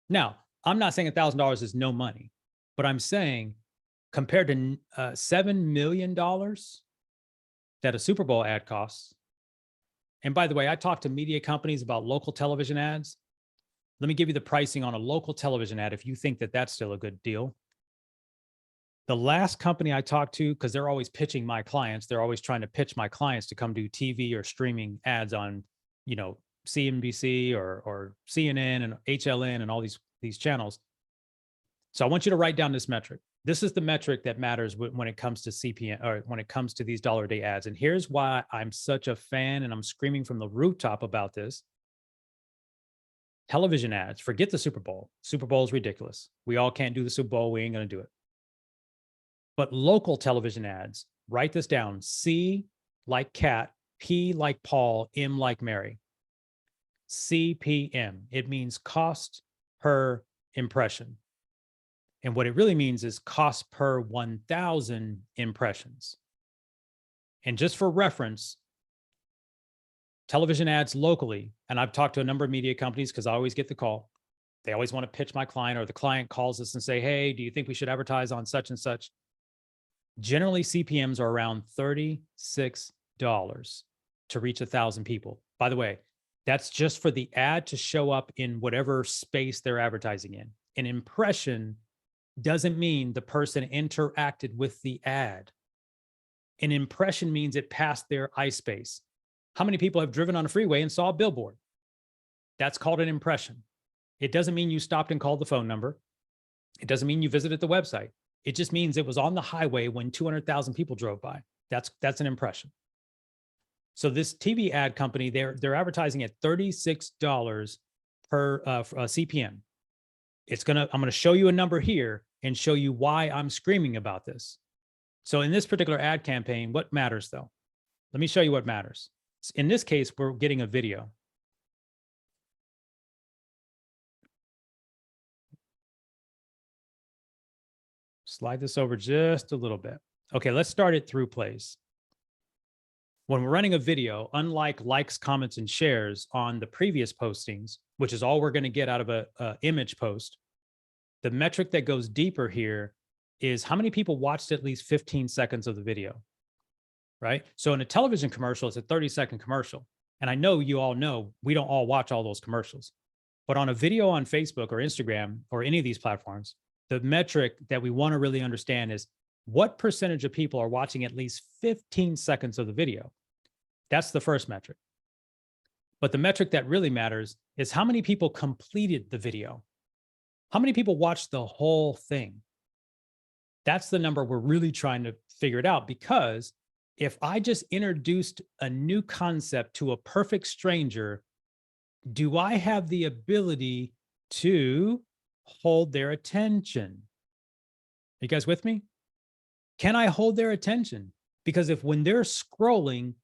S1: Now, I'm not saying $1,000 is no money, but I'm saying compared to $7 million that a Super Bowl ad costs. And by the way, I talked to media companies about local television ads. Let me give you the pricing on a local television ad if you think that that's still a good deal. The last company I talked to, because they're always pitching my clients, they're always trying to pitch my clients to come do TV or streaming ads on, CNBC or CNN and HLN and all these channels. So I want you to write down this metric. This is the metric that matters when it comes to CPM or when it comes to these $a ads. And here's why I'm such a fan and I'm screaming from the rooftop about this. Television ads, forget the Super Bowl. Super Bowl is ridiculous. We all can't do the Super Bowl. We ain't going to do it. But local television ads, write this down. C like cat, P like Paul, M like Mary. CPM. It means cost per impression. And what it really means is cost per 1,000 impressions. And just for reference, television ads locally, and I've talked to a number of media companies because I always get the call. They always want to pitch my client, or the client calls us and say, hey, do you think we should advertise on such and such? Generally, CPMs are around $36 to reach 1,000 people. By the way, that's just for the ad to show up in whatever space they're advertising in. An impression doesn't mean the person interacted with the ad. An impression means it passed their eye space. How many people have driven on a freeway and saw a billboard? That's called an impression. It doesn't mean you stopped and called the phone number. It doesn't mean you visited the website. It just means it was on the highway when 200,000 people drove by. That's an impression. So this TV ad company, they're advertising at $36 per CPM. I'm going to show you a number here and show you why I'm screaming about this. So in this particular ad campaign, what matters though? Let me show you what matters. In this case, we're getting a video. Slide this over just a little bit. Okay, let's start it through plays. When we're running a video, unlike likes, comments, and shares on the previous postings, which is all we're going to get out of a image post, the metric that goes deeper here is how many people watched at least 15 seconds of the video, right? So in a television commercial, it's a 30-second commercial. And I know you all know we don't all watch all those commercials. But on a video on Facebook or Instagram or any of these platforms, the metric that we want to really understand is what percentage of people are watching at least 15 seconds of the video. That's the first metric. But the metric that really matters is how many people completed the video. How many people watched the whole thing? That's the number we're really trying to figure it out, because if I just introduced a new concept to a perfect stranger, do I have the ability to hold their attention? Are you guys with me? Can I hold their attention? Because if when they're scrolling,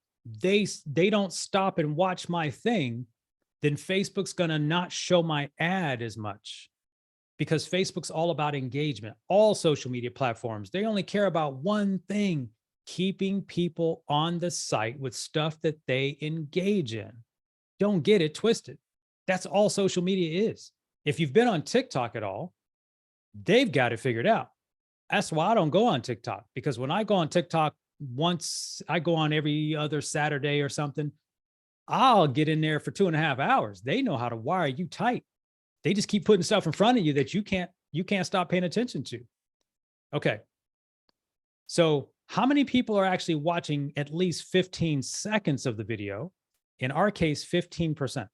S1: they don't stop and watch my thing, then Facebook's going to not show my ad as much, because Facebook's all about engagement. All social media platforms, they only care about one thing: keeping people on the site with stuff that they engage in. Don't get it twisted. That's all social media is. If you've been on TikTok at all, they've got it figured out. That's why I don't go on TikTok, because when I go on TikTok, once I go on every other Saturday or something, I'll get in there for 2.5 hours. They know how to wire you tight. They just keep putting stuff in front of you that you can't stop paying attention to. Okay. So how many people are actually watching at least 15 seconds of the video? In our case, 15%.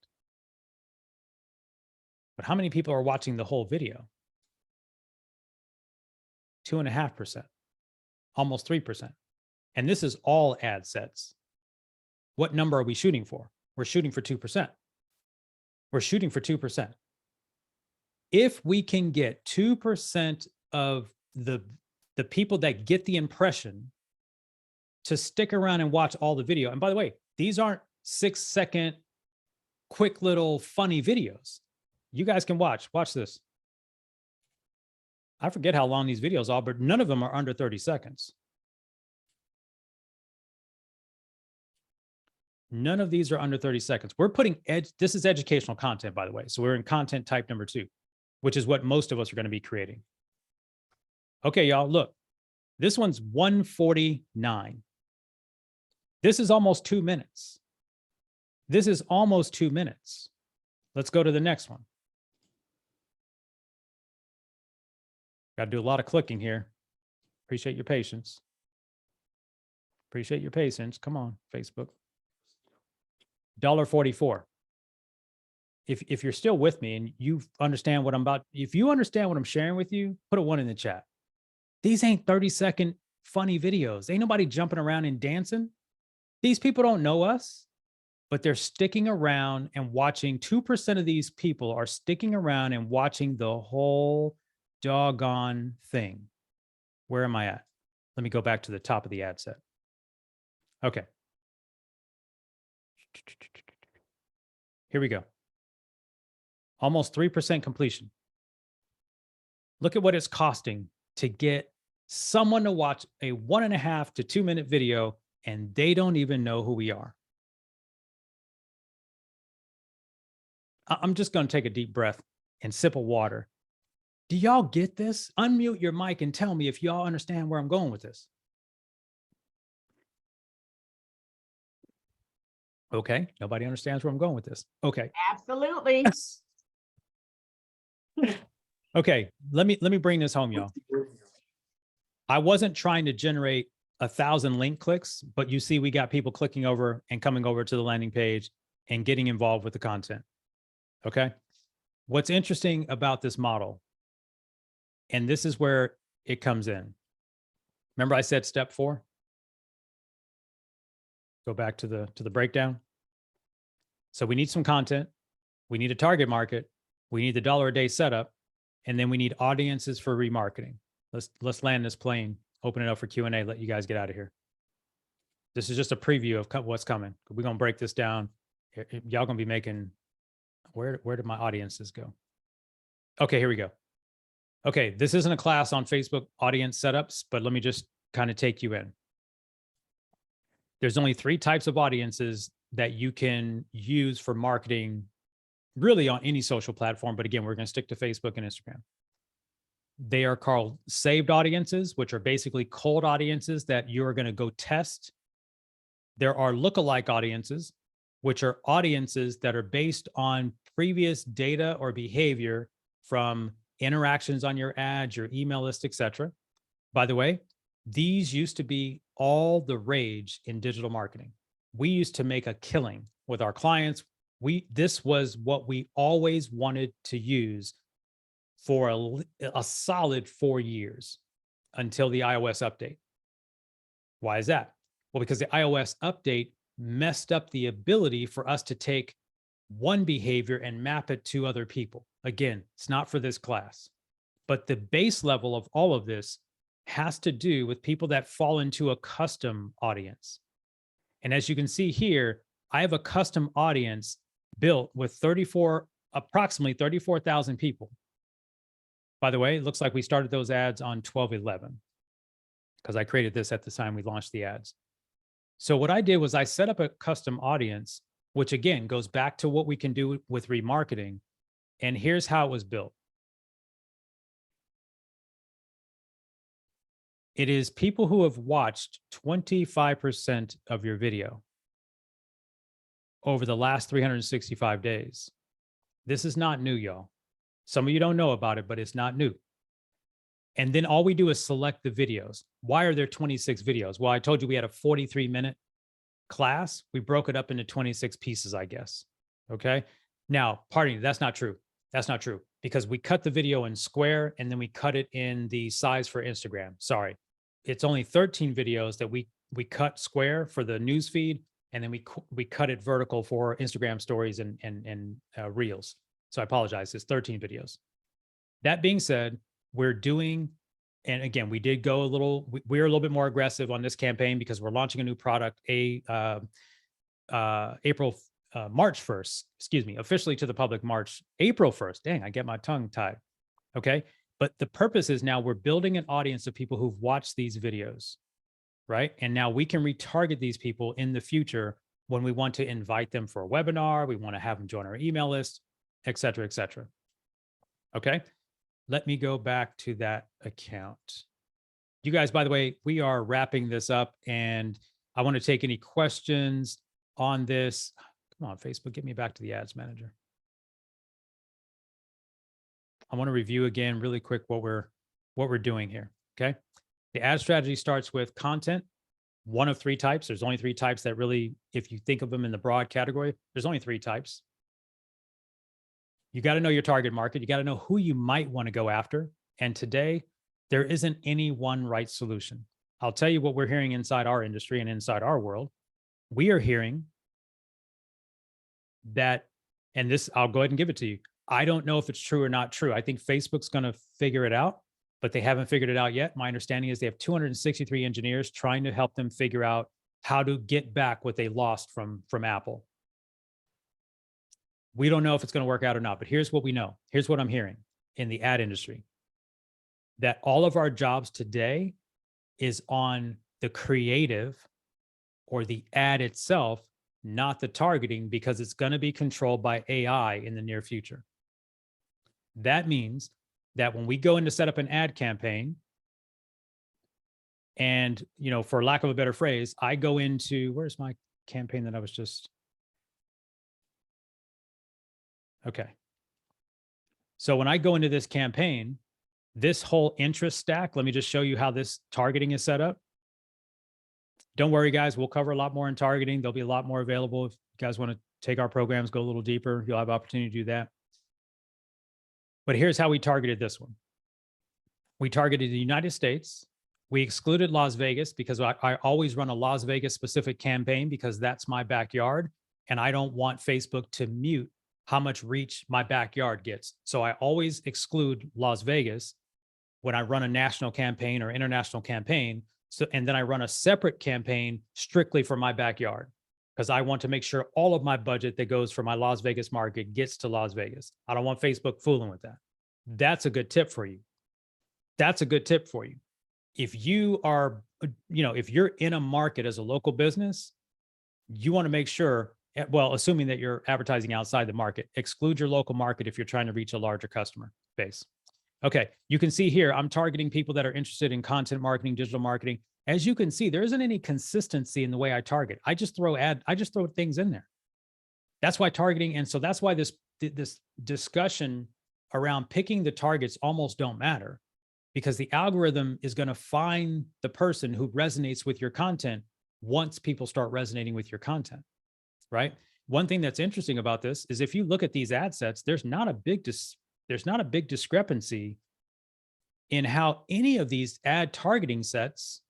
S1: But how many people are watching the whole video? 2.5%, almost 3%. And this is all ad sets. What number are we shooting for? We're shooting for 2%. We're shooting for 2%. If we can get 2% of the people that get the impression to stick around and watch all the video. And by the way, these aren't 6-second, quick little funny videos. You guys can watch this. I forget how long these videos are, but none of them are under 30 seconds. None of these are under 30 seconds. We're putting this is educational content, by the way. So we're in content type number 2, which is what most of us are going to be creating. Okay, y'all, look, this one's 1:49. This is almost 2 minutes. This is almost 2 minutes. Let's go to the next one. Got to do a lot of clicking here. Appreciate your patience. Appreciate your patience. Come on, Facebook. $1.44. If you're still with me and you understand what I'm about, if you understand what I'm sharing with you, put a 1 in the chat. These ain't 30-second funny videos. Ain't nobody jumping around and dancing. These people don't know us, but they're sticking around and watching. 2% of these people are sticking around and watching the whole doggone thing. Where am I at? Let me go back to the top of the ad set. Okay. Here we go. Almost 3% completion. Look at what it's costing to get someone to watch a 1.5 to 2 minute video and they don't even know who we are. I'm just going to take a deep breath and sip of water. Do y'all get this? Unmute your mic and tell me if y'all understand where I'm going with this. Okay, nobody understands where I'm going with this. Okay.
S3: Absolutely.
S1: Okay, let me bring this home, y'all. I wasn't trying to generate 1,000 link clicks, but you see we got people clicking over and coming over to the landing page and getting involved with the content. Okay. What's interesting about this model, and this is where it comes in. Remember I said step 4? Go back to the breakdown. So we need some content. We need a target market. We need the $1 a day setup. And then we need audiences for remarketing. Let's land this plane, open it up for Q&A, let you guys get out of here. This is just a preview of what's coming. We're going to break this down. Y'all going to be making, where did my audiences go? Okay, here we go. Okay, this isn't a class on Facebook audience setups, but let me just kind of take you in. There's only 3 types of audiences that you can use for marketing really on any social platform. But again, we're going to stick to Facebook and Instagram. They are called saved audiences, which are basically cold audiences that you're going to go test. There are lookalike audiences, which are audiences that are based on previous data or behavior from interactions on your ads, your email list, etc. By the way, these used to be all the rage in digital marketing. We used to make a killing with our clients. This was what we always wanted to use for a solid 4 years until the iOS update. Why is that? Well, because the iOS update messed up the ability for us to take one behavior and map it to other people. Again, it's not for this class, but the base level of all of this has to do with people that fall into a custom audience. And as you can see here, I have a custom audience built with approximately 34,000 people. By the way, it looks like we started those ads on 12/11 because I created this at the time we launched the ads. So what I did was I set up a custom audience, which again goes back to what we can do with remarketing. And here's how it was built. It is people who have watched 25% of your video over the last 365 days. This is not new, y'all. Some of you don't know about it, but it's not new. And then all we do is select the videos. Why are there 26 videos? Well, I told you we had a 43-minute class, we broke it up into 26 pieces, I guess. Okay. Now, pardon me, that's not true. That's not true because we cut the video in square and then we cut it in the size for Instagram. Sorry. It's only 13 videos that we cut square for the news feed, and then we cut it vertical for Instagram stories and reels. So I apologize. It's 13 videos. That being said, we're doing, and again, we did go we're a little bit more aggressive on this campaign because we're launching a new product, March 1st, excuse me, officially to the public April 1st. Dang, I get my tongue tied. Okay. But the purpose is now we're building an audience of people who've watched these videos, right? And now we can retarget these people in the future when we want to invite them for a webinar, we want to have them join our email list, et cetera, et cetera. Okay. Let me go back to that account. You guys, by the way, we are wrapping this up and I want to take any questions on this. Come on, Facebook, get me back to the ads manager. I want to review again really quick what we're doing here, okay? The ad strategy starts with content, one of 3 types. There's only 3 types that really, if you think of them in the broad category, there's only 3 types. You got to know your target market. You got to know who you might want to go after. And today, there isn't any one right solution. I'll tell you what we're hearing inside our industry and inside our world. We are hearing that, and this, I'll go ahead and give it to you. I don't know if it's true or not true. I think Facebook's going to figure it out, but they haven't figured it out yet. My understanding is they have 263 engineers trying to help them figure out how to get back what they lost from Apple. We don't know if it's going to work out or not, but here's what we know. Here's what I'm hearing in the ad industry, that all of our jobs today is on the creative or the ad itself, not the targeting, because it's going to be controlled by AI in the near future. That means that when we go in to set up an ad campaign, and, you know, for lack of a better phrase, I go into, where's my campaign that I was just, okay. So when I go into this campaign, this whole interest stack, let me just show you how this targeting is set up. Don't worry, guys, we'll cover a lot more in targeting. There'll be a lot more available. If you guys want to take our programs, go a little deeper, you'll have opportunity to do that. But here's how we targeted this one. We targeted the United States. We excluded Las Vegas because I always run a Las Vegas specific campaign because that's my backyard. And I don't want Facebook to mute how much reach my backyard gets. So I always exclude Las Vegas when I run a national campaign or international campaign. So, and then I run a separate campaign strictly for my backyard because I want to make sure all of my budget that goes for my Las Vegas market gets to Las Vegas. I don't want Facebook fooling with that. That's a good tip for you. That's a good tip for you. If you are, you know, if you're in a market as a local business, you want to make sure, well, assuming that you're advertising outside the market, exclude your local market if you're trying to reach a larger customer base. Okay, you can see here, I'm targeting people that are interested in content marketing, digital marketing. As you can see, there isn't any consistency in the way I target. I just throw things in there. That's why targeting, and so that's why this discussion around picking the targets almost don't matter, because the algorithm is going to find the person who resonates with your content once people start resonating with your content, right? One thing that's interesting about this is if you look at these ad sets, there's not a big discrepancy in how any of these ad targeting sets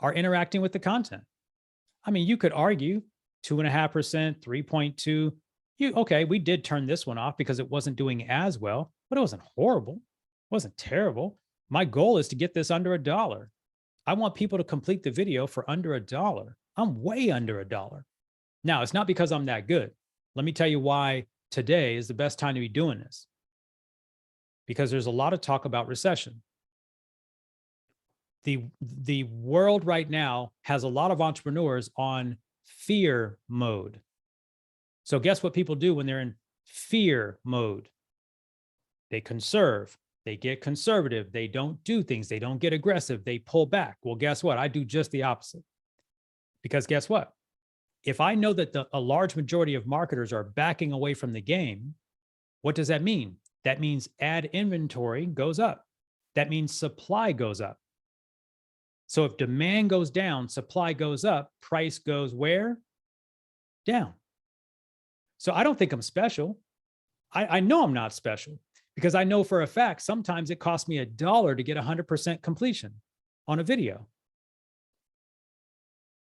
S1: are interacting with the content. I mean, you could argue 2.5%, 3.2. Okay, we did turn this one off because it wasn't doing as well, but it wasn't horrible. It wasn't terrible. My goal is to get this under $1. I want people to complete the video for under $1. I'm way under $1. Now, it's not because I'm that good. Let me tell you why today is the best time to be doing this. Because there's a lot of talk about recession. The world right now has a lot of entrepreneurs on fear mode. So guess what people do when they're in fear mode? They conserve, they get conservative, they don't do things, they don't get aggressive, they pull back. Well, guess what? I do just the opposite. Because guess what? If I know that a large majority of marketers are backing away from the game, what does that mean? That means ad inventory goes up. That means supply goes up. So if demand goes down, supply goes up, price goes where? Down. So I don't think I'm special. I know I'm not special because I know for a fact, sometimes it costs me $1 to get 100% completion on a video.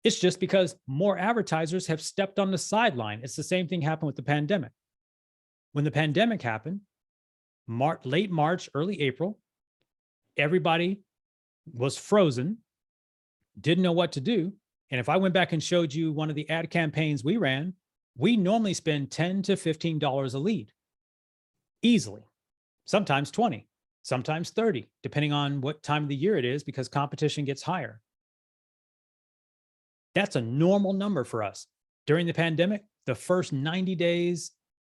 S1: It's just because more advertisers have stepped on the sideline. It's the same thing happened with the pandemic. When the pandemic happened, late March, early April, everybody was frozen, didn't know what to do. And if I went back and showed you one of the ad campaigns we ran, we normally spend $10 to $15 a lead. Easily. Sometimes 20, sometimes 30, depending on what time of the year it is, because competition gets higher. That's a normal number for us. During the pandemic, the first 90 days,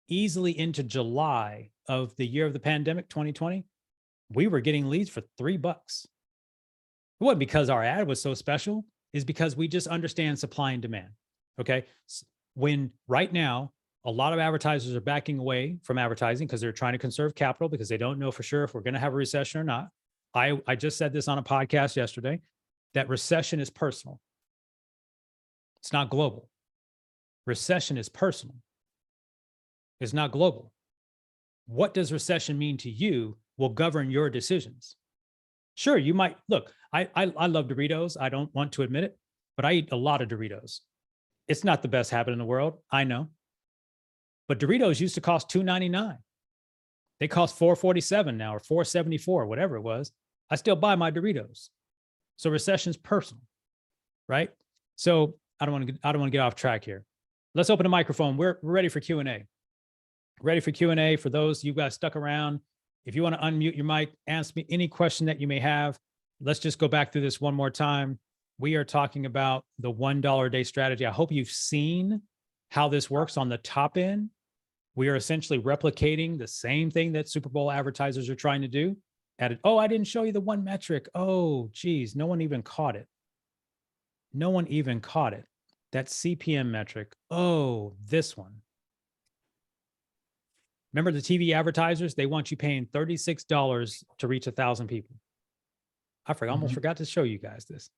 S1: easily into July of the year of the pandemic, 2020, we were getting leads for $3. It wasn't because our ad was so special, it's because we just understand supply and demand. Okay. When right now, a lot of advertisers are backing away from advertising because they're trying to conserve capital because they don't know for sure if we're going to have a recession or not. I just said this on a podcast yesterday, that recession is personal. It's not global. Recession is personal. It's not global. What does recession mean to you will govern your decisions. Sure, you might, look, I love Doritos. I don't want to admit it, but I eat a lot of Doritos. It's not the best habit in the world, I know. But Doritos used to cost $2.99. They cost $4.47 now, or $4.74, whatever it was. I still buy my Doritos. So recession's personal, right? So I don't want to get off track here. Let's open the microphone. We're ready for Q&A. Ready for Q&A for those you guys stuck around. If you want to unmute your mic, ask me any question that you may have. Let's just go back through this one more time. We are talking about the $1 a day strategy. I hope you've seen how this works on the top end. We are essentially replicating the same thing that Super Bowl advertisers are trying to do. Oh, I didn't show you the one metric. Oh, geez, no one even caught it. No one even caught it. That CPM metric. Oh, this one. Remember the TV advertisers? They want you paying $36 to reach 1,000 people. I almost forgot to show you guys this.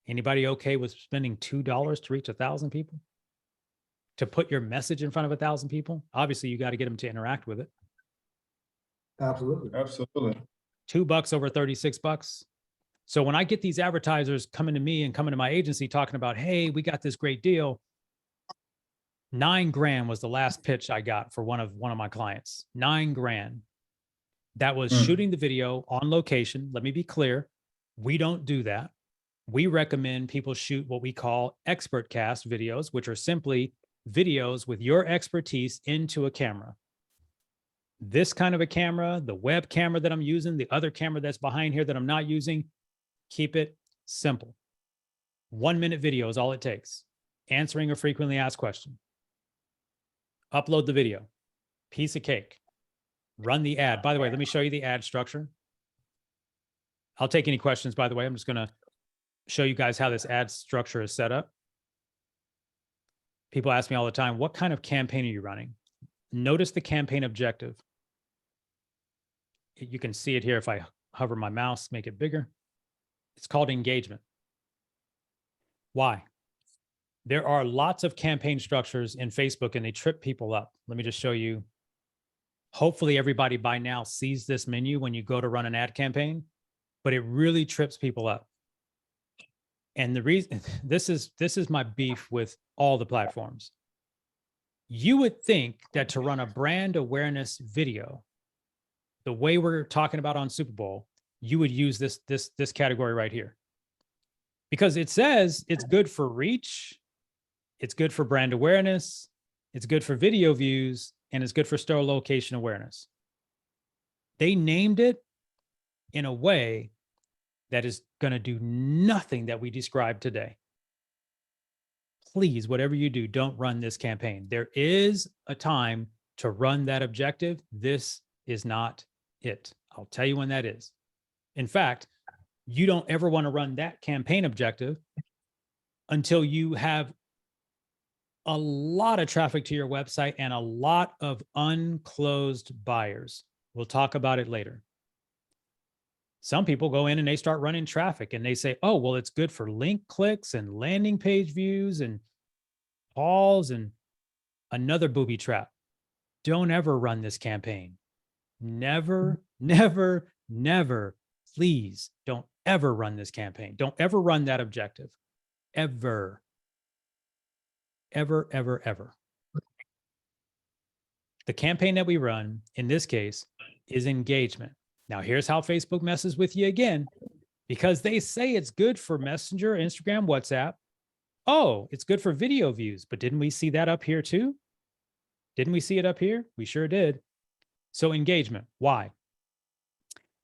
S1: Anybody okay with spending $2 to reach 1,000 people? To put your message in front of 1,000 people? Obviously, you got to get them to interact with it.
S2: Absolutely.
S4: Absolutely.
S1: $2 over $36. So when I get these advertisers coming to me and coming to my agency talking about, hey, we got this great deal. $9,000 was the last pitch I got for one of my clients. $9,000. That was shooting the video on location. Let me be clear. We don't do that. We recommend people shoot what we call expert cast videos, which are simply videos with your expertise into a camera. This kind of a camera, the web camera that I'm using, the other camera that's behind here that I'm not using, keep it simple. 1 minute video is all it takes. Answering a frequently asked question. Upload the video. Piece of cake. Run the ad. By the way, let me show you the ad structure. I'll take any questions, by the way. I'm just going to show you guys how this ad structure is set up. People ask me all the time, what kind of campaign are you running? Notice the campaign objective. You can see it here if I hover my mouse, make it bigger. It's called engagement. Why? There are lots of campaign structures in Facebook and they trip people up. Let me just show you. Hopefully everybody by now sees this menu when you go to run an ad campaign, but it really trips people up. And the reason, this is my beef with all the platforms. You would think that to run a brand awareness video, the way we're talking about on Super Bowl, you would use this category right here. Because it says it's good for reach, it's good for brand awareness, it's good for video views, and it's good for store location awareness. They named it in a way that is going to do nothing that we described today. Please, whatever you do, don't run this campaign. There is a time to run that objective. This is not it. I'll tell you when that is. In fact, you don't ever want to run that campaign objective until you have a lot of traffic to your website and a lot of unclosed buyers. We'll talk about it later. Some people go in and they start running traffic and they say, oh, well, it's good for link clicks and landing page views and calls, and another booby trap. Don't ever run this campaign. Never, never, never, please don't ever run this campaign. Don't ever run that objective. Ever, ever, ever, ever. The campaign that we run in this case is engagement. Now, here's how Facebook messes with you again, because they say it's good for Messenger, Instagram, WhatsApp. Oh, it's good for video views, but didn't we see that up here too? Didn't we see it up here? We sure did. So engagement, why?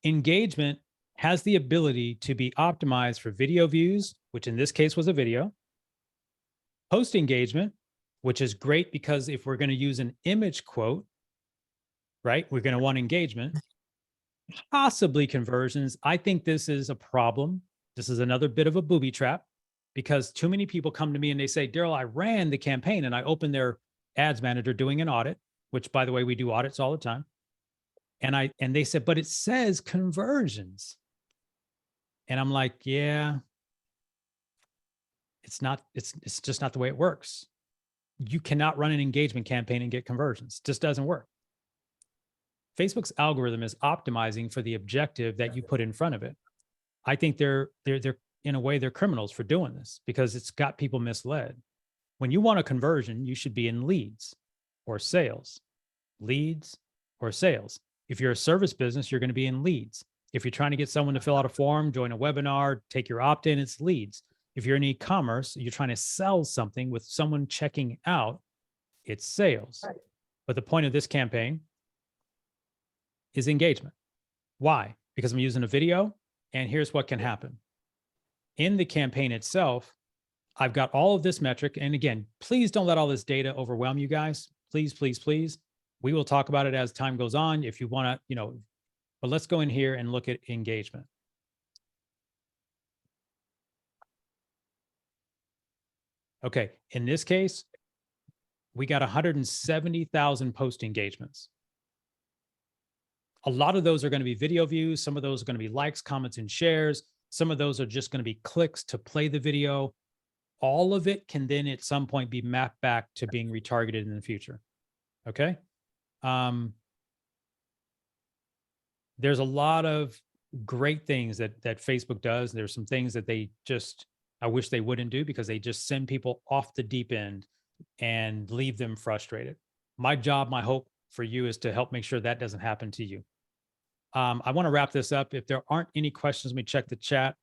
S1: Engagement has the ability to be optimized for video views, which in this case was a video. Post engagement, which is great because if we're going to use an image quote, right, we're going to want engagement. Possibly conversions. I think this is a problem. This is another bit of a booby trap, because too many people come to me and they say, Darrell, I ran the campaign, and I opened their ads manager doing an audit, which, by the way, we do audits all the time. And they said, but it says conversions. And I'm like, yeah, it's just not the way it works. You cannot run an engagement campaign and get conversions. It just doesn't work. Facebook's algorithm is optimizing for the objective that you put in front of it. I think they're in a way, they're criminals for doing this, because it's got people misled. When you want a conversion, you should be in leads or sales. Leads or sales. If you're a service business, you're going to be in leads. If you're trying to get someone to fill out a form, join a webinar, take your opt-in, it's leads. If you're in e-commerce, you're trying to sell something with someone checking out, it's sales. But the point of this campaign is engagement. Why? Because I'm using a video, and here's what can happen. In the campaign itself, I've got all of this metric. And again, please don't let all this data overwhelm you guys. Please, please, please. We will talk about it as time goes on if you want to, but let's go in here and look at engagement. Okay, in this case, we got 170,000 post engagements. A lot of those are going to be video views. Some of those are going to be likes, comments, and shares. Some of those are just going to be clicks to play the video. All of it can then at some point be mapped back to being retargeted in the future. Okay. There's a lot of great things that Facebook does. There's some things that I wish they wouldn't do, because they just send people off the deep end and leave them frustrated. My job, my hope for you is to help make sure that doesn't happen to you. I want to wrap this up. If there aren't any questions, let me check the chat.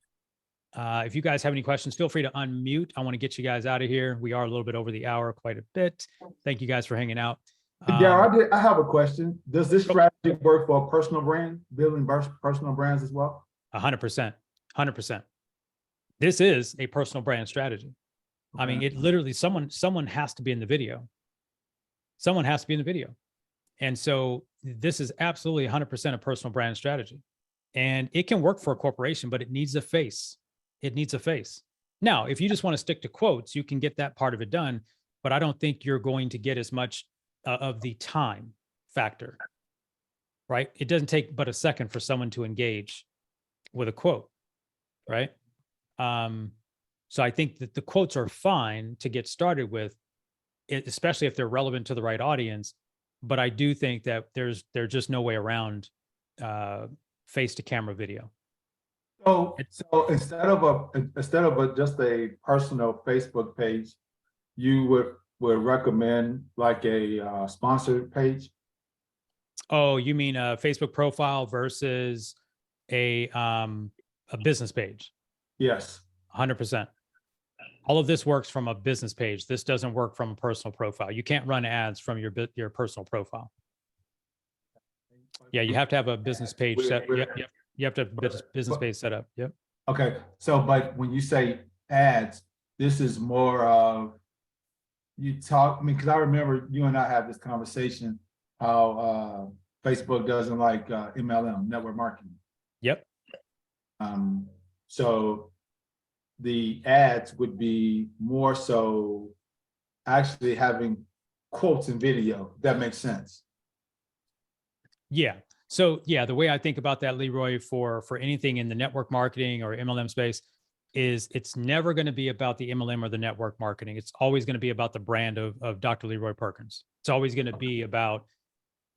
S1: If you guys have any questions, feel free to unmute. I want to get you guys out of here. We are a little bit over the hour, quite a bit. Thank you guys for hanging out.
S2: Darrell, I have a question. Does this strategy work for a personal brand, building personal brands as well?
S1: 100%. 100%. This is a personal brand strategy. Okay. I mean, it literally, someone has to be in the video. Someone has to be in the video. And so this is absolutely 100% a personal brand strategy. And it can work for a corporation, but it needs a face. It needs a face. Now, if you just want to stick to quotes, you can get that part of it done, but I don't think you're going to get as much of the time factor, right? It doesn't take but a second for someone to engage with a quote, right? So I think that the quotes are fine to get started with, especially if they're relevant to the right audience. But I do think that there's just no way around face to camera video.
S2: So instead of just a personal Facebook page, you would recommend like a sponsored page?
S1: Oh, you mean a Facebook profile versus a business page?
S2: Yes.
S1: 100%. All of this works from a business page. This doesn't work from a personal profile. You can't run ads from your personal profile. Yeah, you have to have a business page set. You have to have a business page set up. Yep.
S2: Okay. So, but when you say ads, this is more of because I remember you and I had this conversation how Facebook doesn't like MLM, network marketing.
S1: Yep.
S2: So the ads would be more so actually having quotes and video. That makes sense.
S1: Yeah. So yeah, the way I think about that, Leroy, for anything in the network marketing or MLM space is it's never going to be about the MLM or the network marketing. It's always going to be about the brand of Dr. Leroy Perkins. It's always going to be about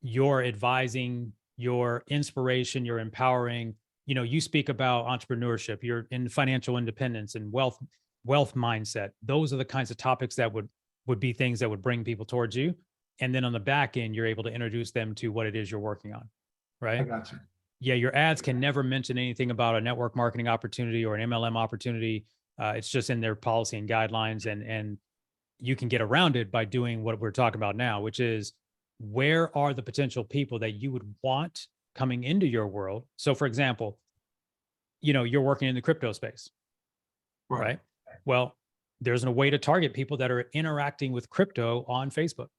S1: your advising, your inspiration, your empowering. You know, you speak about entrepreneurship, you're in financial independence and wealth mindset. Those are the kinds of topics that would be things that would bring people towards you. And then on the back end, you're able to introduce them to what it is you're working on.
S2: I
S1: Right.
S2: got you.
S1: Yeah. Your ads can never mention anything about a network marketing opportunity or an MLM opportunity. It's just in their policy and guidelines. And you can get around it by doing what we're talking about now, which is where are the potential people that you would want coming into your world? So for example, you know, you're working in the crypto space, right? Well, there's a way to target people that are interacting with crypto on Facebook.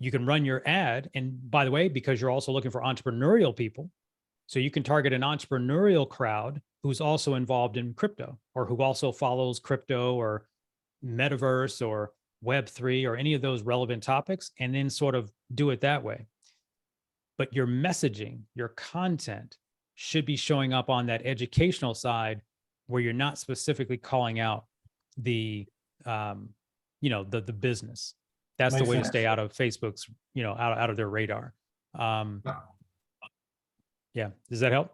S1: You can run your ad. And by the way, because you're also looking for entrepreneurial people, so you can target an entrepreneurial crowd who's also involved in crypto or who also follows crypto or metaverse or Web3 or any of those relevant topics, and then sort of do it that way. But your messaging, your content should be showing up on that educational side where you're not specifically calling out the, the business. That's the
S2: Makes
S1: way to
S2: sense.
S1: stay out of Facebook's, out of their radar. Yeah. Does that help?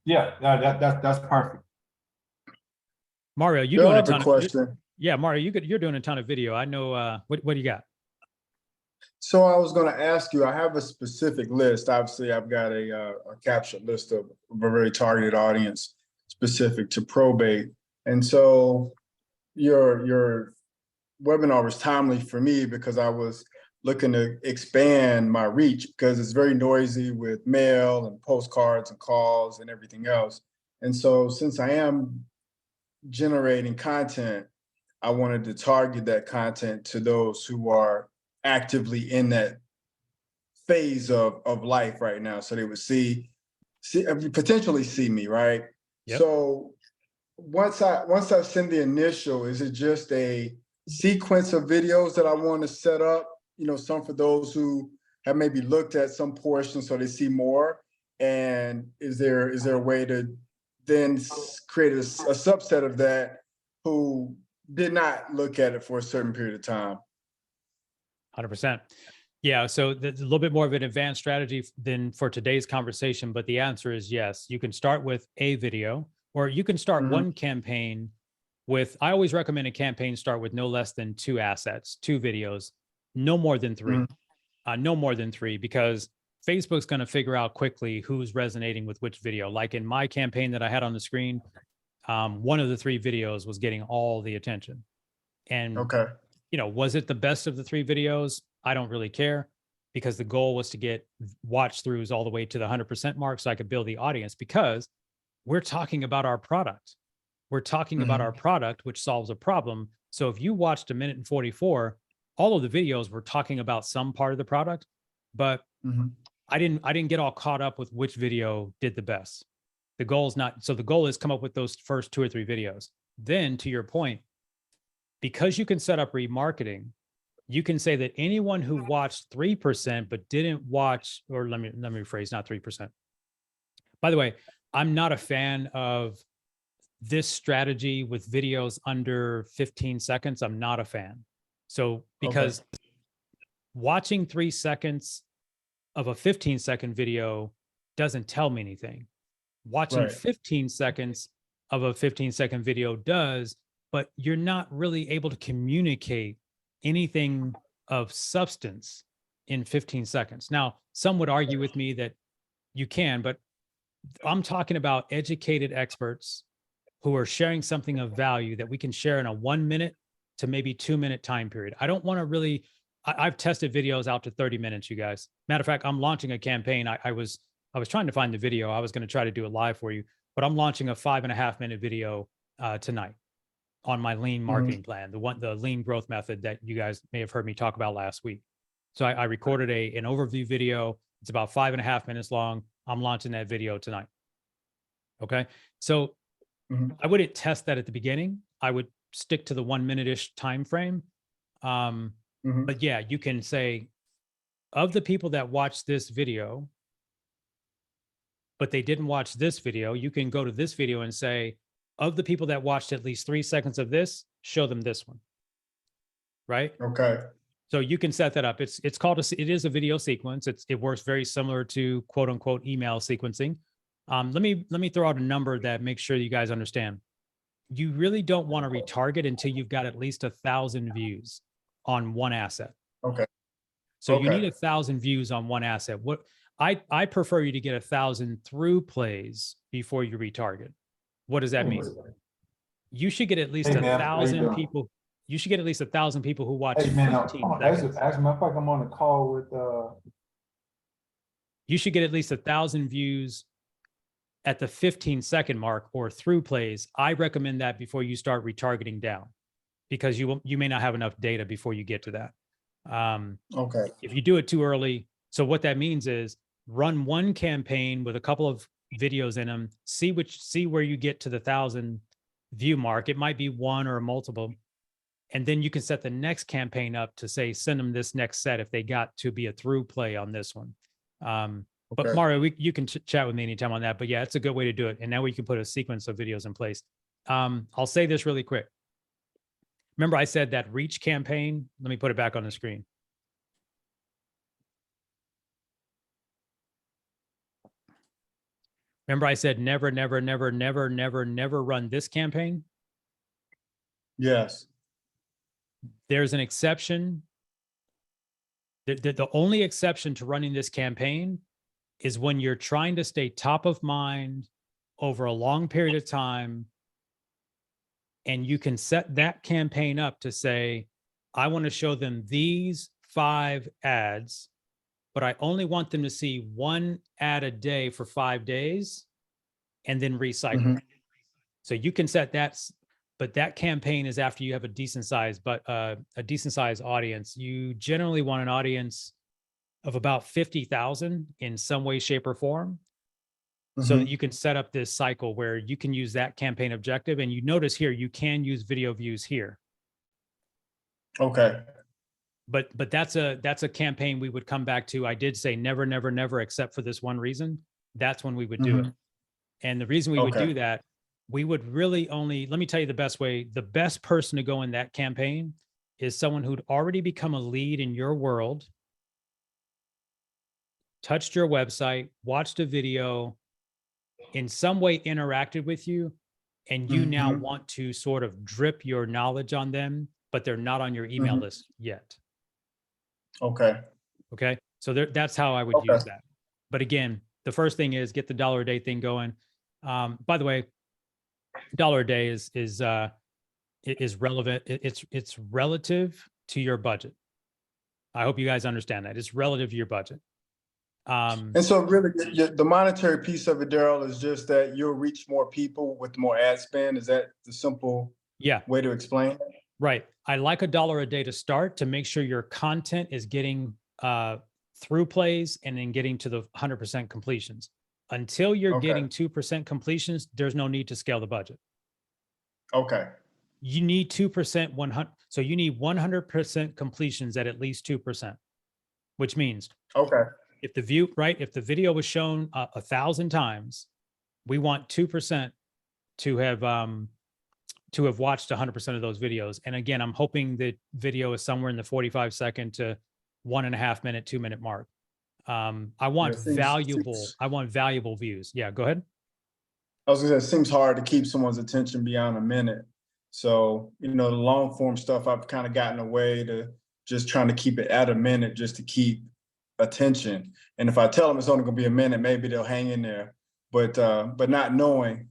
S2: Yeah, that's perfect.
S1: Mario, you're
S4: Bill,
S1: doing
S4: I
S1: a
S4: have a
S1: ton of,
S4: question.
S1: yeah, Mario, you're doing a ton of video. I know, what do you got?
S4: So I was going to ask you, I have a specific list. Obviously, I've got a captured list of a very targeted audience specific to probate. And so your webinar was timely for me because I was looking to expand my reach because it's very noisy with mail and postcards and calls and everything else. And so since I am generating content, I wanted to target that content to those who are actively in that phase of life right now. So they would see potentially see me, right?
S1: Yep.
S4: So once I send the initial, is it just a sequence of videos that I want to set up? Some for those who have maybe looked at some portion so they see more. And is there a way to then create a subset of that who did not look at it for a certain period of time?
S1: 100%. Yeah. So there's a little bit more of an advanced strategy than for today's conversation, but the answer is yes. You can start with a video, or you can start one campaign with, I always recommend a campaign start with no less than 2 assets, 2 videos, no more than 3, no more than 3, because Facebook's going to figure out quickly who's resonating with which video. Like in my campaign that I had on the screen, one of the 3 videos was getting all the attention. And, was it the best of the 3 videos? I don't really care, because the goal was to get watch throughs all the way to the 100% mark so I could build the audience, because we're talking about our product. We're talking about our product, which solves a problem. So if you watched 1 minute and 44, all of the videos were talking about some part of the product, but I didn't get all caught up with which video did the best. The goal is come up with those first 2 or 3 videos. Then to your point, because you can set up remarketing, you can say that anyone who watched 3% but didn't watch, or let me rephrase, not 3%. By the way, I'm not a fan of this strategy with videos under 15 seconds. I'm not a fan. So because watching 3 seconds of a 15-second video doesn't tell me anything. Watching 15 seconds of a 15-second video does, but you're not really able to communicate anything of substance in 15 seconds. Now, some would argue with me that you can, but I'm talking about educated experts who are sharing something of value that we can share in a 1 minute to maybe 2 minute time period. I don't want to really, I've tested videos out to 30 minutes, you guys. Matter of fact, I'm launching a campaign. I was trying to find the video. I was going to try to do it live for you, but I'm launching a 5.5 minute video tonight on my lean marketing plan, the lean growth method that you guys may have heard me talk about last week. So I recorded an overview video. It's about 5.5 minutes long. I'm launching that video tonight. Okay. So I wouldn't test that at the beginning. I would stick to the 1 minute-ish time frame. But yeah, you can say, of the people that watched this video, but they didn't watch this video, you can go to this video and say, of the people that watched at least 3 seconds of this, show them this one. Right?
S4: Okay.
S1: So you can set that up. It's called it is a video sequence. It works very similar to quote unquote email sequencing. Let me throw out a number that makes sure you guys understand. You really don't want to retarget until you've got at least 1,000 views on one asset.
S4: Okay.
S1: So you
S4: Okay.
S1: need 1,000 views on one asset. What I prefer you to get 1,000 through plays before you retarget. What does that mean? You should get at least
S2: Hey, man, how you
S1: 1,000
S2: doing?
S1: people. You should get at least 1,000 people who watch
S2: Hey, man,
S1: 15
S2: as
S1: seconds.
S2: a matter of fact, I'm on a call with,
S1: You should get at least 1,000 views at the 15-second mark or through plays. I recommend that before you start retargeting down, because you may not have enough data before you get to that.
S4: Okay.
S1: If you do it too early, so what that means is run one campaign with a couple of videos in them, see where you get to the 1,000 view mark. It might be one or multiple. And then you can set the next campaign up to say, send them this next set if they got to be a through play on this one. But
S4: Okay.
S1: Mario, you can chat with me anytime on that. But yeah, it's a good way to do it. And now we can put a sequence of videos in place. I'll say this really quick. Remember I said that reach campaign? Let me put it back on the screen. Remember I said never, never, never, never, never, never run this campaign?
S4: Yes.
S1: There's an exception. The only exception to running this campaign is when you're trying to stay top of mind over a long period of time, and you can set that campaign up to say, I want to show them these 5 ads, but I only want them to see 1 ad a day for 5 days and then recycle.
S4: Mhm.
S1: So you can set that, but that campaign is after you have a decent size, but a decent size audience. You generally want an audience of about 50,000 in some way, shape, or form, so that
S4: Mhm.
S1: you can set up this cycle where you can use that campaign objective. And you notice here, you can use video views here,
S4: Okay.
S1: but that's a campaign we would come back to. I did say never, never, never, except for this one reason. That's when we would do it. And the reason we would
S4: Okay.
S1: do that, we would really only, let me tell you the best way, the best person to go in that campaign is someone who'd already become a lead in your world, touched your website, watched a video, in some way interacted with you, and you now
S4: Mhm.
S1: want to sort of drip your knowledge on them, but they're not on your email
S4: Mhm.
S1: list yet.
S4: Okay.
S1: Okay. So that's how I would
S4: Okay.
S1: use that. But again, the first thing is get the $1 a day thing going. By the way, $1 a day is relevant. It's relative to your budget. I hope you guys understand that. It's relative to your budget.
S4: And so really the monetary piece of it, Darrell, is just that you'll reach more people with more ad spend. Is that the simple
S1: Yeah,
S4: way to explain it?
S1: right. I like $1 a day to start, to make sure your content is getting through plays and then getting to the 100% completions. Until you're
S4: Okay.
S1: getting 2% completions, there's no need to scale the budget.
S4: Okay.
S1: You need 2%, 100. So you need 100% completions at least 2%, which means
S4: Okay.
S1: if the video was shown 1,000 times, we want 2% to have watched 100% of those videos. And again, I'm hoping that video is somewhere in the 45-second to 1.5 minute, 2 minute mark. I want valuable views. Yeah, go ahead.
S4: I was gonna say, it seems hard to keep someone's attention beyond a minute. So, the long form stuff, I've kind of gotten away to just trying to keep it at a minute just to keep attention. And if I tell them it's only gonna be a minute, maybe they'll hang in there. But not knowing.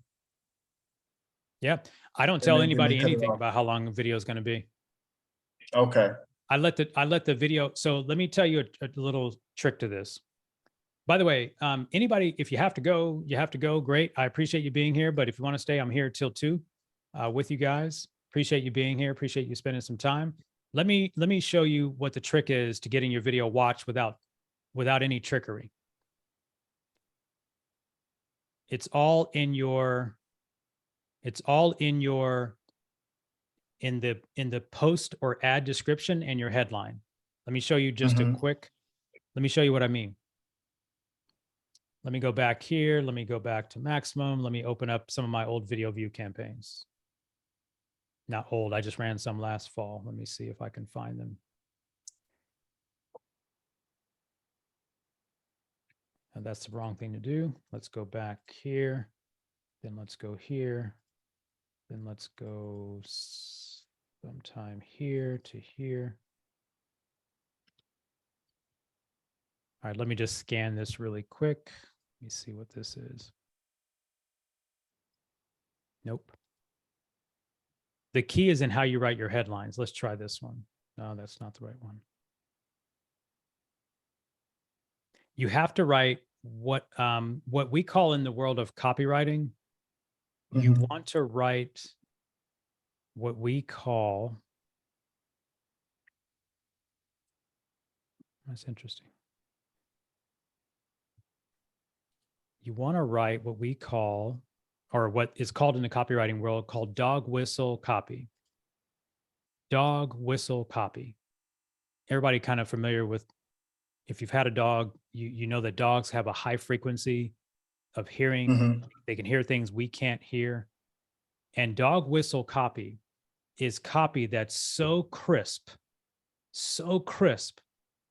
S1: Yeah. I don't tell
S4: And they
S1: anybody
S4: cut it
S1: anything
S4: off.
S1: about how long a video is going to be.
S4: Okay.
S1: I let the video. So let me tell you a little trick to this. By the way, anybody, if you have to go, you have to go. Great. I appreciate you being here. But if you want to stay, I'm here till 2 with you guys. Appreciate you being here. Appreciate you spending some time. Let me show you what the trick is to getting your video watched without any trickery. It's all in the post or ad description and your headline. Let me show you just a
S4: Mhm.
S1: quick Let me show you what I mean. Let me go back here. Let me go back to maximum. Let me open up some of my old video view campaigns. Not old, I just ran some last fall. Let me see if I can find them. And that's the wrong thing to do. Let's go back here. Then let's go here. Then let's go sometime here to here. All right, let me just scan this really quick. Let me see what this is. Nope. The key is in how you write your headlines. Let's try this one. No, that's not the right one. You have to write what we call in the world of copywriting. You want to write what we call, that's interesting. You want to write what we call, or what is called in the copywriting world, called dog whistle copy. Dog whistle copy. Everybody kind of familiar with, if you've had a dog, you know that dogs have a high frequency of hearing. They can hear things we can't hear. And dog whistle copy is copy that's so crisp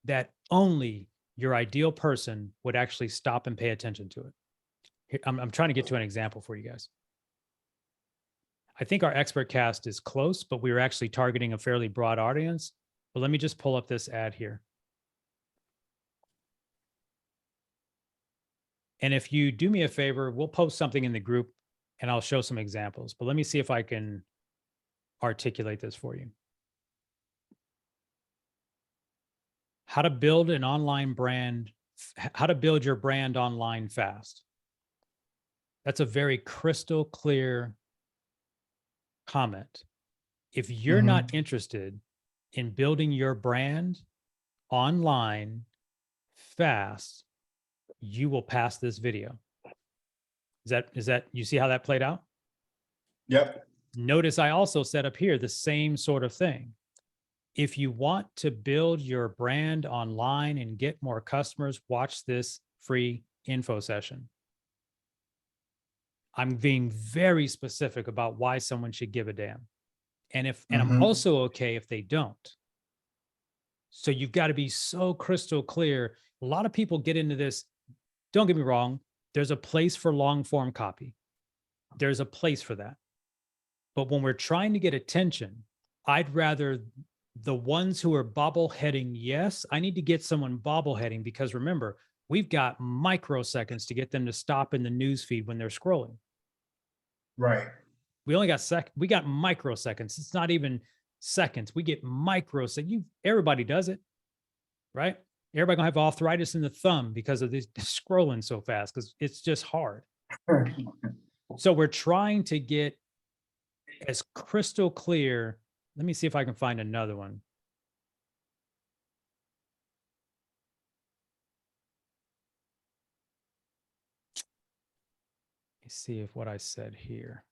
S1: that only your ideal person would actually stop and pay attention to it. Here, I'm trying to get to an example for you guys. I think our expert cast is close, but we were actually targeting a fairly broad audience. But let me just pull up this ad here. And if you do me a favor, we'll post something in the group and I'll show some examples. But let me see if I can articulate this for you. How to build an online brand, how to build your brand online fast. That's a very crystal clear comment. If you're not interested in building your brand online fast, you will pass this video. Is that you see how that played out?
S4: Yep.
S1: Notice I also set up here the same sort of thing. If you want to build your brand online and get more customers, watch this free info session. I'm being very specific about why someone should give a damn. And I'm also okay if they don't. So you've got to be so crystal clear. A lot of people get into this. Don't get me wrong. There's a place for long form copy. There's a place for that. But when we're trying to get attention, I'd rather the ones who are bobbleheading, yes, I need to get someone bobbleheading, because remember, we've got microseconds to get them to stop in the news feed when they're scrolling.
S4: Right.
S1: We only got we got microseconds. It's not even seconds. We get microseconds. Everybody does it, right? Everybody gonna have arthritis in the thumb because of this scrolling so fast, because it's just hard. So we're trying to get as crystal clear. Let me see if I can find another one. Let me see if what I said here.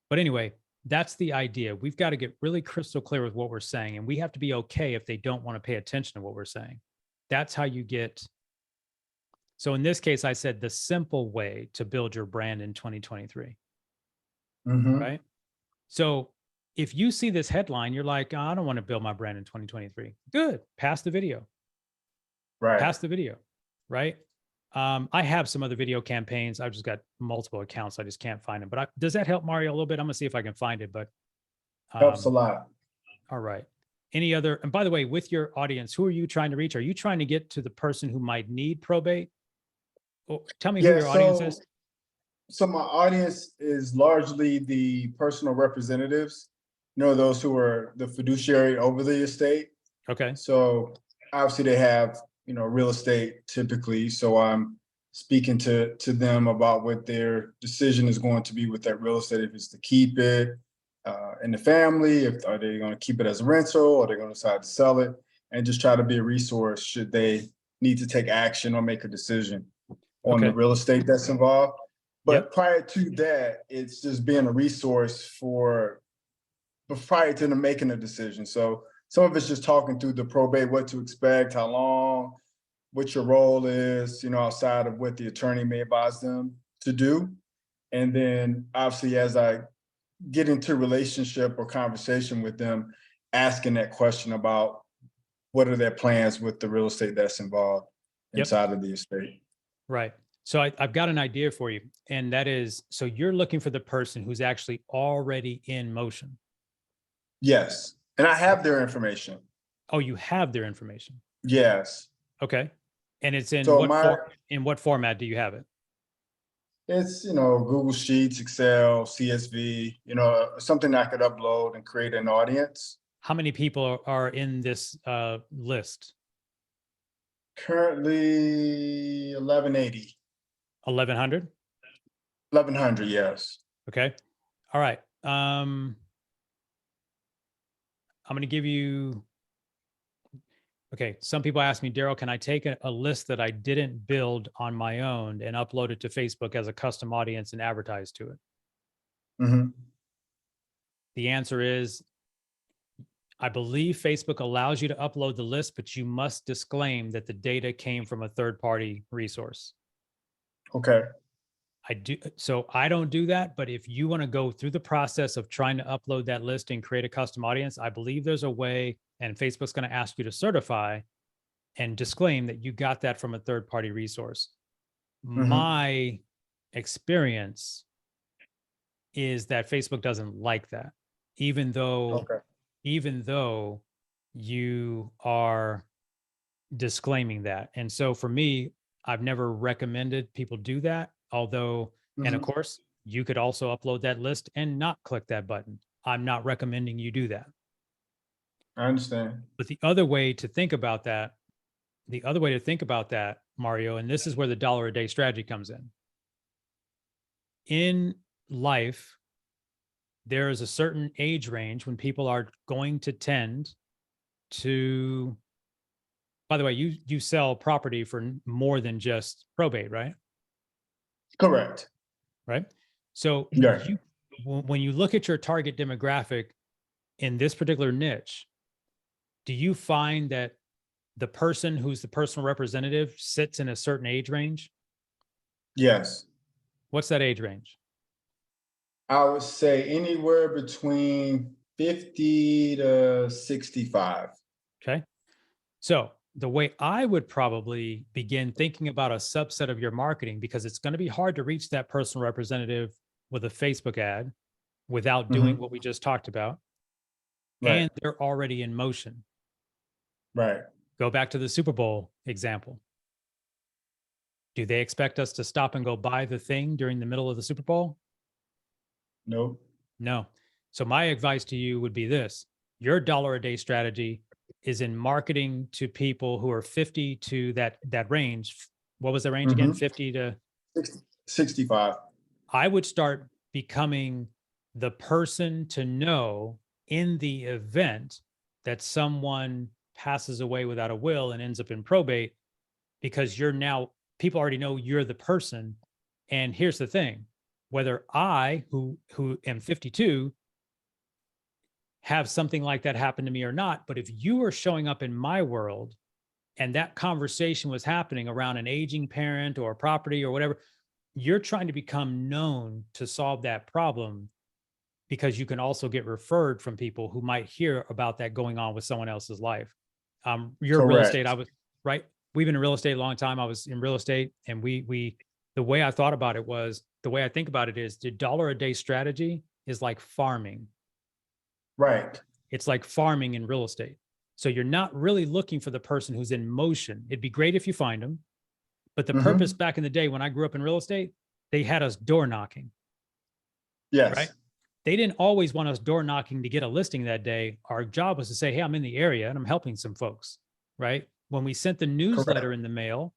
S1: But anyway, that's the idea. We've got to get really crystal clear with what we're saying, and we have to be okay if they don't want to pay attention to what we're saying. That's how you get. So in this case, I said the simple way to build your brand in 2023. Right? So if you see this headline, you're like, oh, I don't want to build my brand in 2023. Good. Pass the video.
S4: Right.
S1: Pass the video. Right. I have some other video campaigns. I've just got multiple accounts. I just can't find them. But does that help Mario a little bit? I'm going to see if I can find it. But
S4: helps a lot.
S1: All right. Any other, and by the way, with your audience, who are you trying to reach? Are you trying to get to the person who might need probate? Oh, tell me who your audience is.
S4: So my audience is largely the personal representatives, those who are the fiduciary over the estate.
S1: Okay.
S4: So obviously they have, real estate typically. So I'm speaking to them about what their decision is going to be with that real estate, if it's to keep it in the family, are they going to keep it as a rental, or are they going to decide to sell it, and just try to be a resource should they need to take action or make a decision on the real estate that's involved. But prior to that, it's just being a resource prior to them making a decision. So some of it's just talking through the probate, what to expect, how long, what your role is, outside of what the attorney may advise them to do. And then obviously, as I get into relationship or conversation with them, asking that question about what are their plans with the real estate that's involved inside of the estate.
S1: Right. So I've got an idea for you. And that is, so you're looking for the person who's actually already in motion.
S4: Yes. And I have their information.
S1: Oh, you have their information.
S4: Yes.
S1: Okay. And it's in
S4: So
S1: in what format do you have it?
S4: It's, Google Sheets, Excel, CSV, something I could upload and create an audience.
S1: How many people are in this list?
S4: Currently 1180.
S1: 1,100?
S4: 1100, yes.
S1: Okay. All right. I'm going to give you, okay. Some people ask me, Darrell, can I take a list that I didn't build on my own and upload it to Facebook as a custom audience and advertise to it?
S4: Mm-hmm.
S1: The answer is, I believe Facebook allows you to upload the list, but you must disclaim that the data came from a third-party resource.
S4: Okay.
S1: So I don't do that, but if you want to go through the process of trying to upload that list and create a custom audience, I believe there's a way, and Facebook's going to ask you to certify and disclaim that you got that from a third-party resource.
S4: Mm-hmm.
S1: My experience is that Facebook doesn't like that, even though you are disclaiming that. And so for me, I've never recommended people do that. Although, and of course, you could also upload that list and not click that button. I'm not recommending you do that.
S4: I understand.
S1: But the other way to think about that, Mario, and this is where the dollar a day strategy comes in. In life, there is a certain age range when people are going to tend to, by the way, you sell property for more than just probate, right?
S4: Correct.
S1: Right. So
S4: Yeah.
S1: when you look at your target demographic in this particular niche, do you find that the person who's the personal representative sits in a certain age range?
S4: Yes.
S1: What's that age range?
S4: I would say anywhere between 50 to 65.
S1: Okay. So the way I would probably begin thinking about a subset of your marketing, because it's going to be hard to reach that personal representative with a Facebook ad without doing what we just talked about.
S4: Right.
S1: And they're already in motion.
S4: Right.
S1: Go back to the Super Bowl example. Do they expect us to stop and go buy the thing during the middle of the Super Bowl?
S4: Nope.
S1: No. So my advice to you would be this: your dollar a day strategy is in marketing to people who are 50 to that range. What was the range again? 50 to
S4: 65.
S1: I would start becoming the person to know in the event that someone passes away without a will and ends up in probate, because people already know you're the person. And here's the thing: whether I, who am 52, have something like that happen to me or not, but if you are showing up in my world and that conversation was happening around an aging parent or a property or whatever, you're trying to become known to solve that problem, because you can also get referred from people who might hear about that going on with someone else's life. Your real estate, right? We've been in real estate a long time. I was in real estate, and the way I thought about it was, the way I think about it is, the dollar a day strategy is like farming.
S4: Right.
S1: It's like farming in real estate. So you're not really looking for the person who's in motion. It'd be great if you find them. But the purpose back in the day when I grew up in real estate, they had us door knocking.
S4: Yes.
S1: Right. They didn't always want us door knocking to get a listing that day. Our job was to say, hey, I'm in the area and I'm helping some folks. Right. When we sent the newsletter in the mail,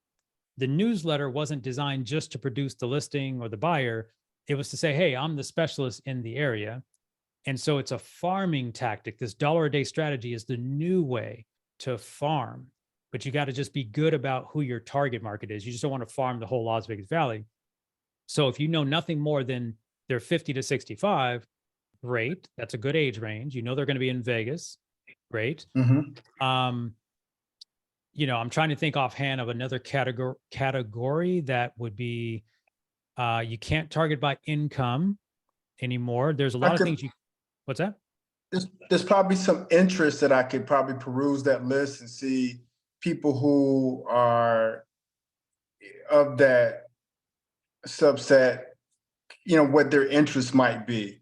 S1: the newsletter wasn't designed just to produce the listing or the buyer. It was to say, hey, I'm the specialist in the area. And so it's a farming tactic. This dollar a day strategy is the new way to farm, but you got to just be good about who your target market is. You just don't want to farm the whole Las Vegas Valley. So if you know nothing more than they're 50 to 65, great. That's a good age range. You know they're going to be in Vegas. Great. I'm trying to think offhand of another category that would be, you can't target by income anymore. There's a
S4: I
S1: lot of
S4: could,
S1: things what's that?
S4: there's probably some interest that I could probably peruse that list and see people who are of that subset, what their interests might be.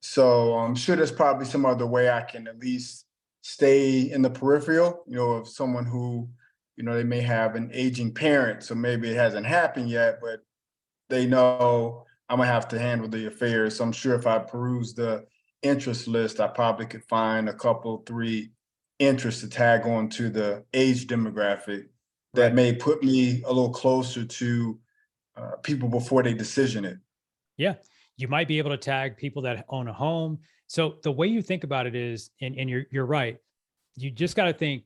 S4: So I'm sure there's probably some other way I can at least stay in the peripheral, of someone who, they may have an aging parent. So maybe it hasn't happened yet, but they know I'm gonna have to handle the affairs. So I'm sure if I peruse the interest list, I probably could find a couple, 3 interests to tag on to the age demographic that
S1: Right.
S4: may put me a little closer to people before they decision it.
S1: Yeah. You might be able to tag people that own a home. So the way you think about it is, and you're right. You just got to think,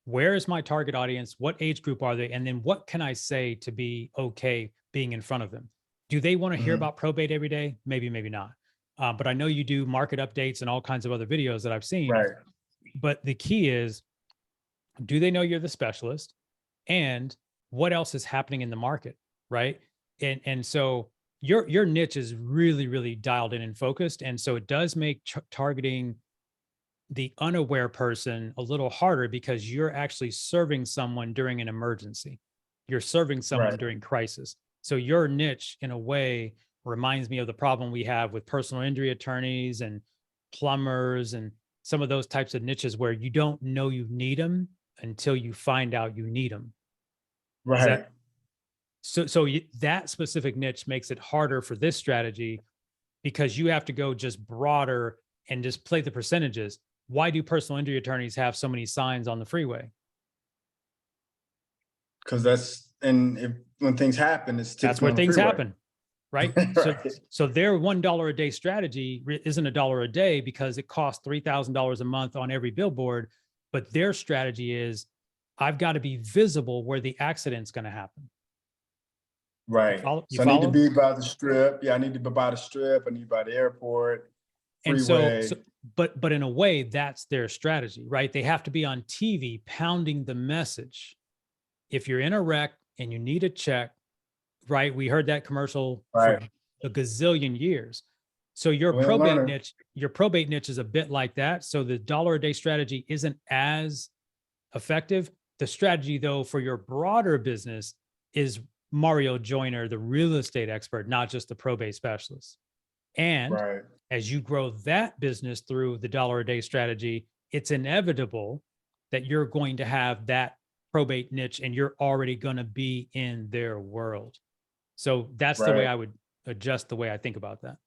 S1: where is my target audience? What age group are they? And then what can I say to be okay being in front of them? Do they want to hear
S4: Mhm.
S1: about probate every day? Maybe, maybe not. But I know you do market updates and all kinds of other videos that I've seen.
S4: Right.
S1: But the key is, do they know you're the specialist? And what else is happening in the market? Right. And so your niche is really, really dialed in and focused. And so it does make targeting the unaware person a little harder because you're actually serving someone during an emergency. You're serving someone
S4: Right.
S1: during crisis. So your niche, in a way, reminds me of the problem we have with personal injury attorneys and plumbers and some of those types of niches where you don't know you need them until you find out you need them. Is
S4: Right.
S1: that so? That specific niche makes it harder for this strategy because you have to go just broader and just play the percentages. Why do personal injury attorneys have so many signs on the freeway?
S4: Because when things happen, it's
S1: That's
S4: typically
S1: where
S4: on the
S1: things
S4: freeway.
S1: happen, right? So,
S4: Right.
S1: so their $1 a day strategy isn't $1 a day because it costs $3,000 a month on every billboard. But their strategy is, I've got to be visible where the accident's going to happen.
S4: Right.
S1: You
S4: So I need to
S1: follow?
S4: be by the strip. Yeah, I need to be by the strip. I need to be by the airport,
S1: And so,
S4: freeway.
S1: but in a way, that's their strategy, right? They have to be on TV pounding the message. If you're in a wreck and you need a check, right? We heard that commercial for
S4: Right.
S1: a gazillion years. So your
S4: Well,
S1: probate
S4: learner.
S1: niche is a bit like that. So the dollar a day strategy isn't as effective. The strategy, though, for your broader business is Mario Joyner, the real estate expert, not just the probate specialist. And
S4: Right.
S1: as you grow that business through the dollar a day strategy, it's inevitable that you're going to have that probate niche and you're already going to be in their world. So that's the way
S4: Right.
S1: I would adjust the way I think about that.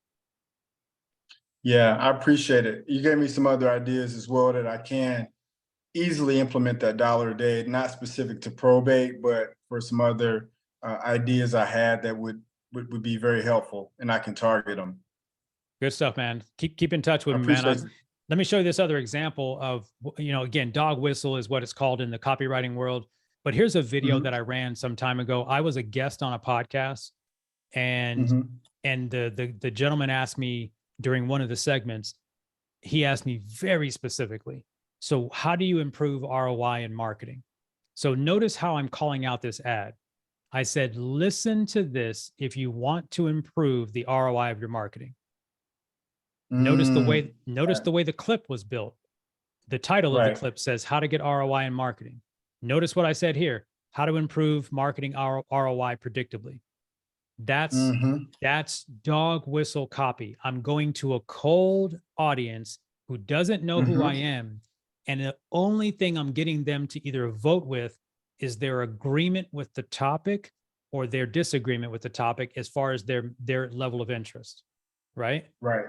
S4: Yeah, I appreciate it. You gave me some other ideas as well that I can easily implement that dollar a day, not specific to probate, but for some other ideas I had that would be very helpful, and I can target them.
S1: Good stuff, man. Keep in touch with
S4: I
S1: me, man.
S4: appreciate it.
S1: Let me show you this other example of, again, dog whistle is what it's called in the copywriting world. But here's a video
S4: Mhm.
S1: that I ran some time ago. I was a guest on a podcast, and
S4: Mhm.
S1: the gentleman asked me during one of the segments, he asked me very specifically, so how do you improve ROI in marketing? So notice how I'm calling out this ad. I said, listen to this if you want to improve the ROI of your marketing. Notice the way
S4: Mm.
S1: the clip was built. The title of the
S4: Right.
S1: clip says how to get ROI in marketing. Notice what I said here, how to improve marketing ROI predictably. That's
S4: Mhm.
S1: dog whistle copy. I'm going to a cold audience who doesn't know who I
S4: Mhm.
S1: am, and the only thing I'm getting them to either vote with is their agreement with the topic or their disagreement with the topic as far as their level of interest, right?
S4: Right.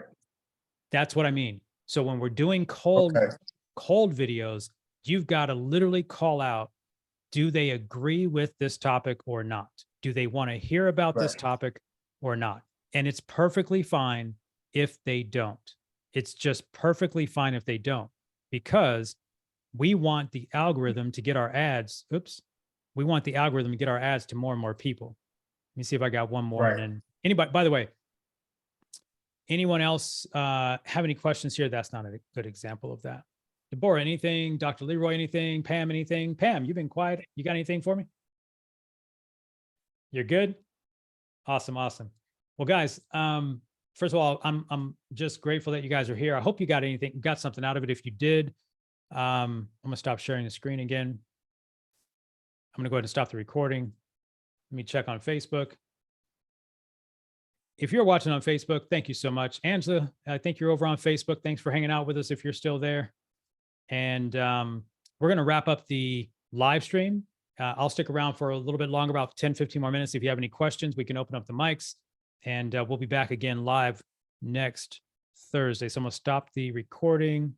S1: That's what I mean. So when we're doing
S4: Okay.
S1: cold videos, you've got to literally call out, do they agree with this topic or not? Do they want to hear about this
S4: Right.
S1: topic or not? And it's perfectly fine if they don't. It's just perfectly fine if they don't, because we want the algorithm to get our ads. Oops. We want the algorithm to get our ads to more and more people. Let me see if I got one more. And
S4: Right.
S1: then anybody, by the way, anyone else have any questions here? That's not a good example of that. Deborah, anything? Dr. Leroy, anything? Pam, anything? Pam, you've been quiet. You got anything for me? You're good? Awesome, awesome. Well, guys, first of all, I'm just grateful that you guys are here. I hope you got something out of it. If you did, I'm gonna stop sharing the screen again. I'm gonna go ahead and stop the recording. Let me check on Facebook. If you're watching on Facebook, thank you so much. Angela, I think you're over on Facebook. Thanks for hanging out with us if you're still there. And we're going to wrap up the live stream. I'll stick around for a little bit longer, about 10, 15 more minutes. If you have any questions, we can open up the mics, and we'll be back again live next Thursday. So I'm going to stop the recording.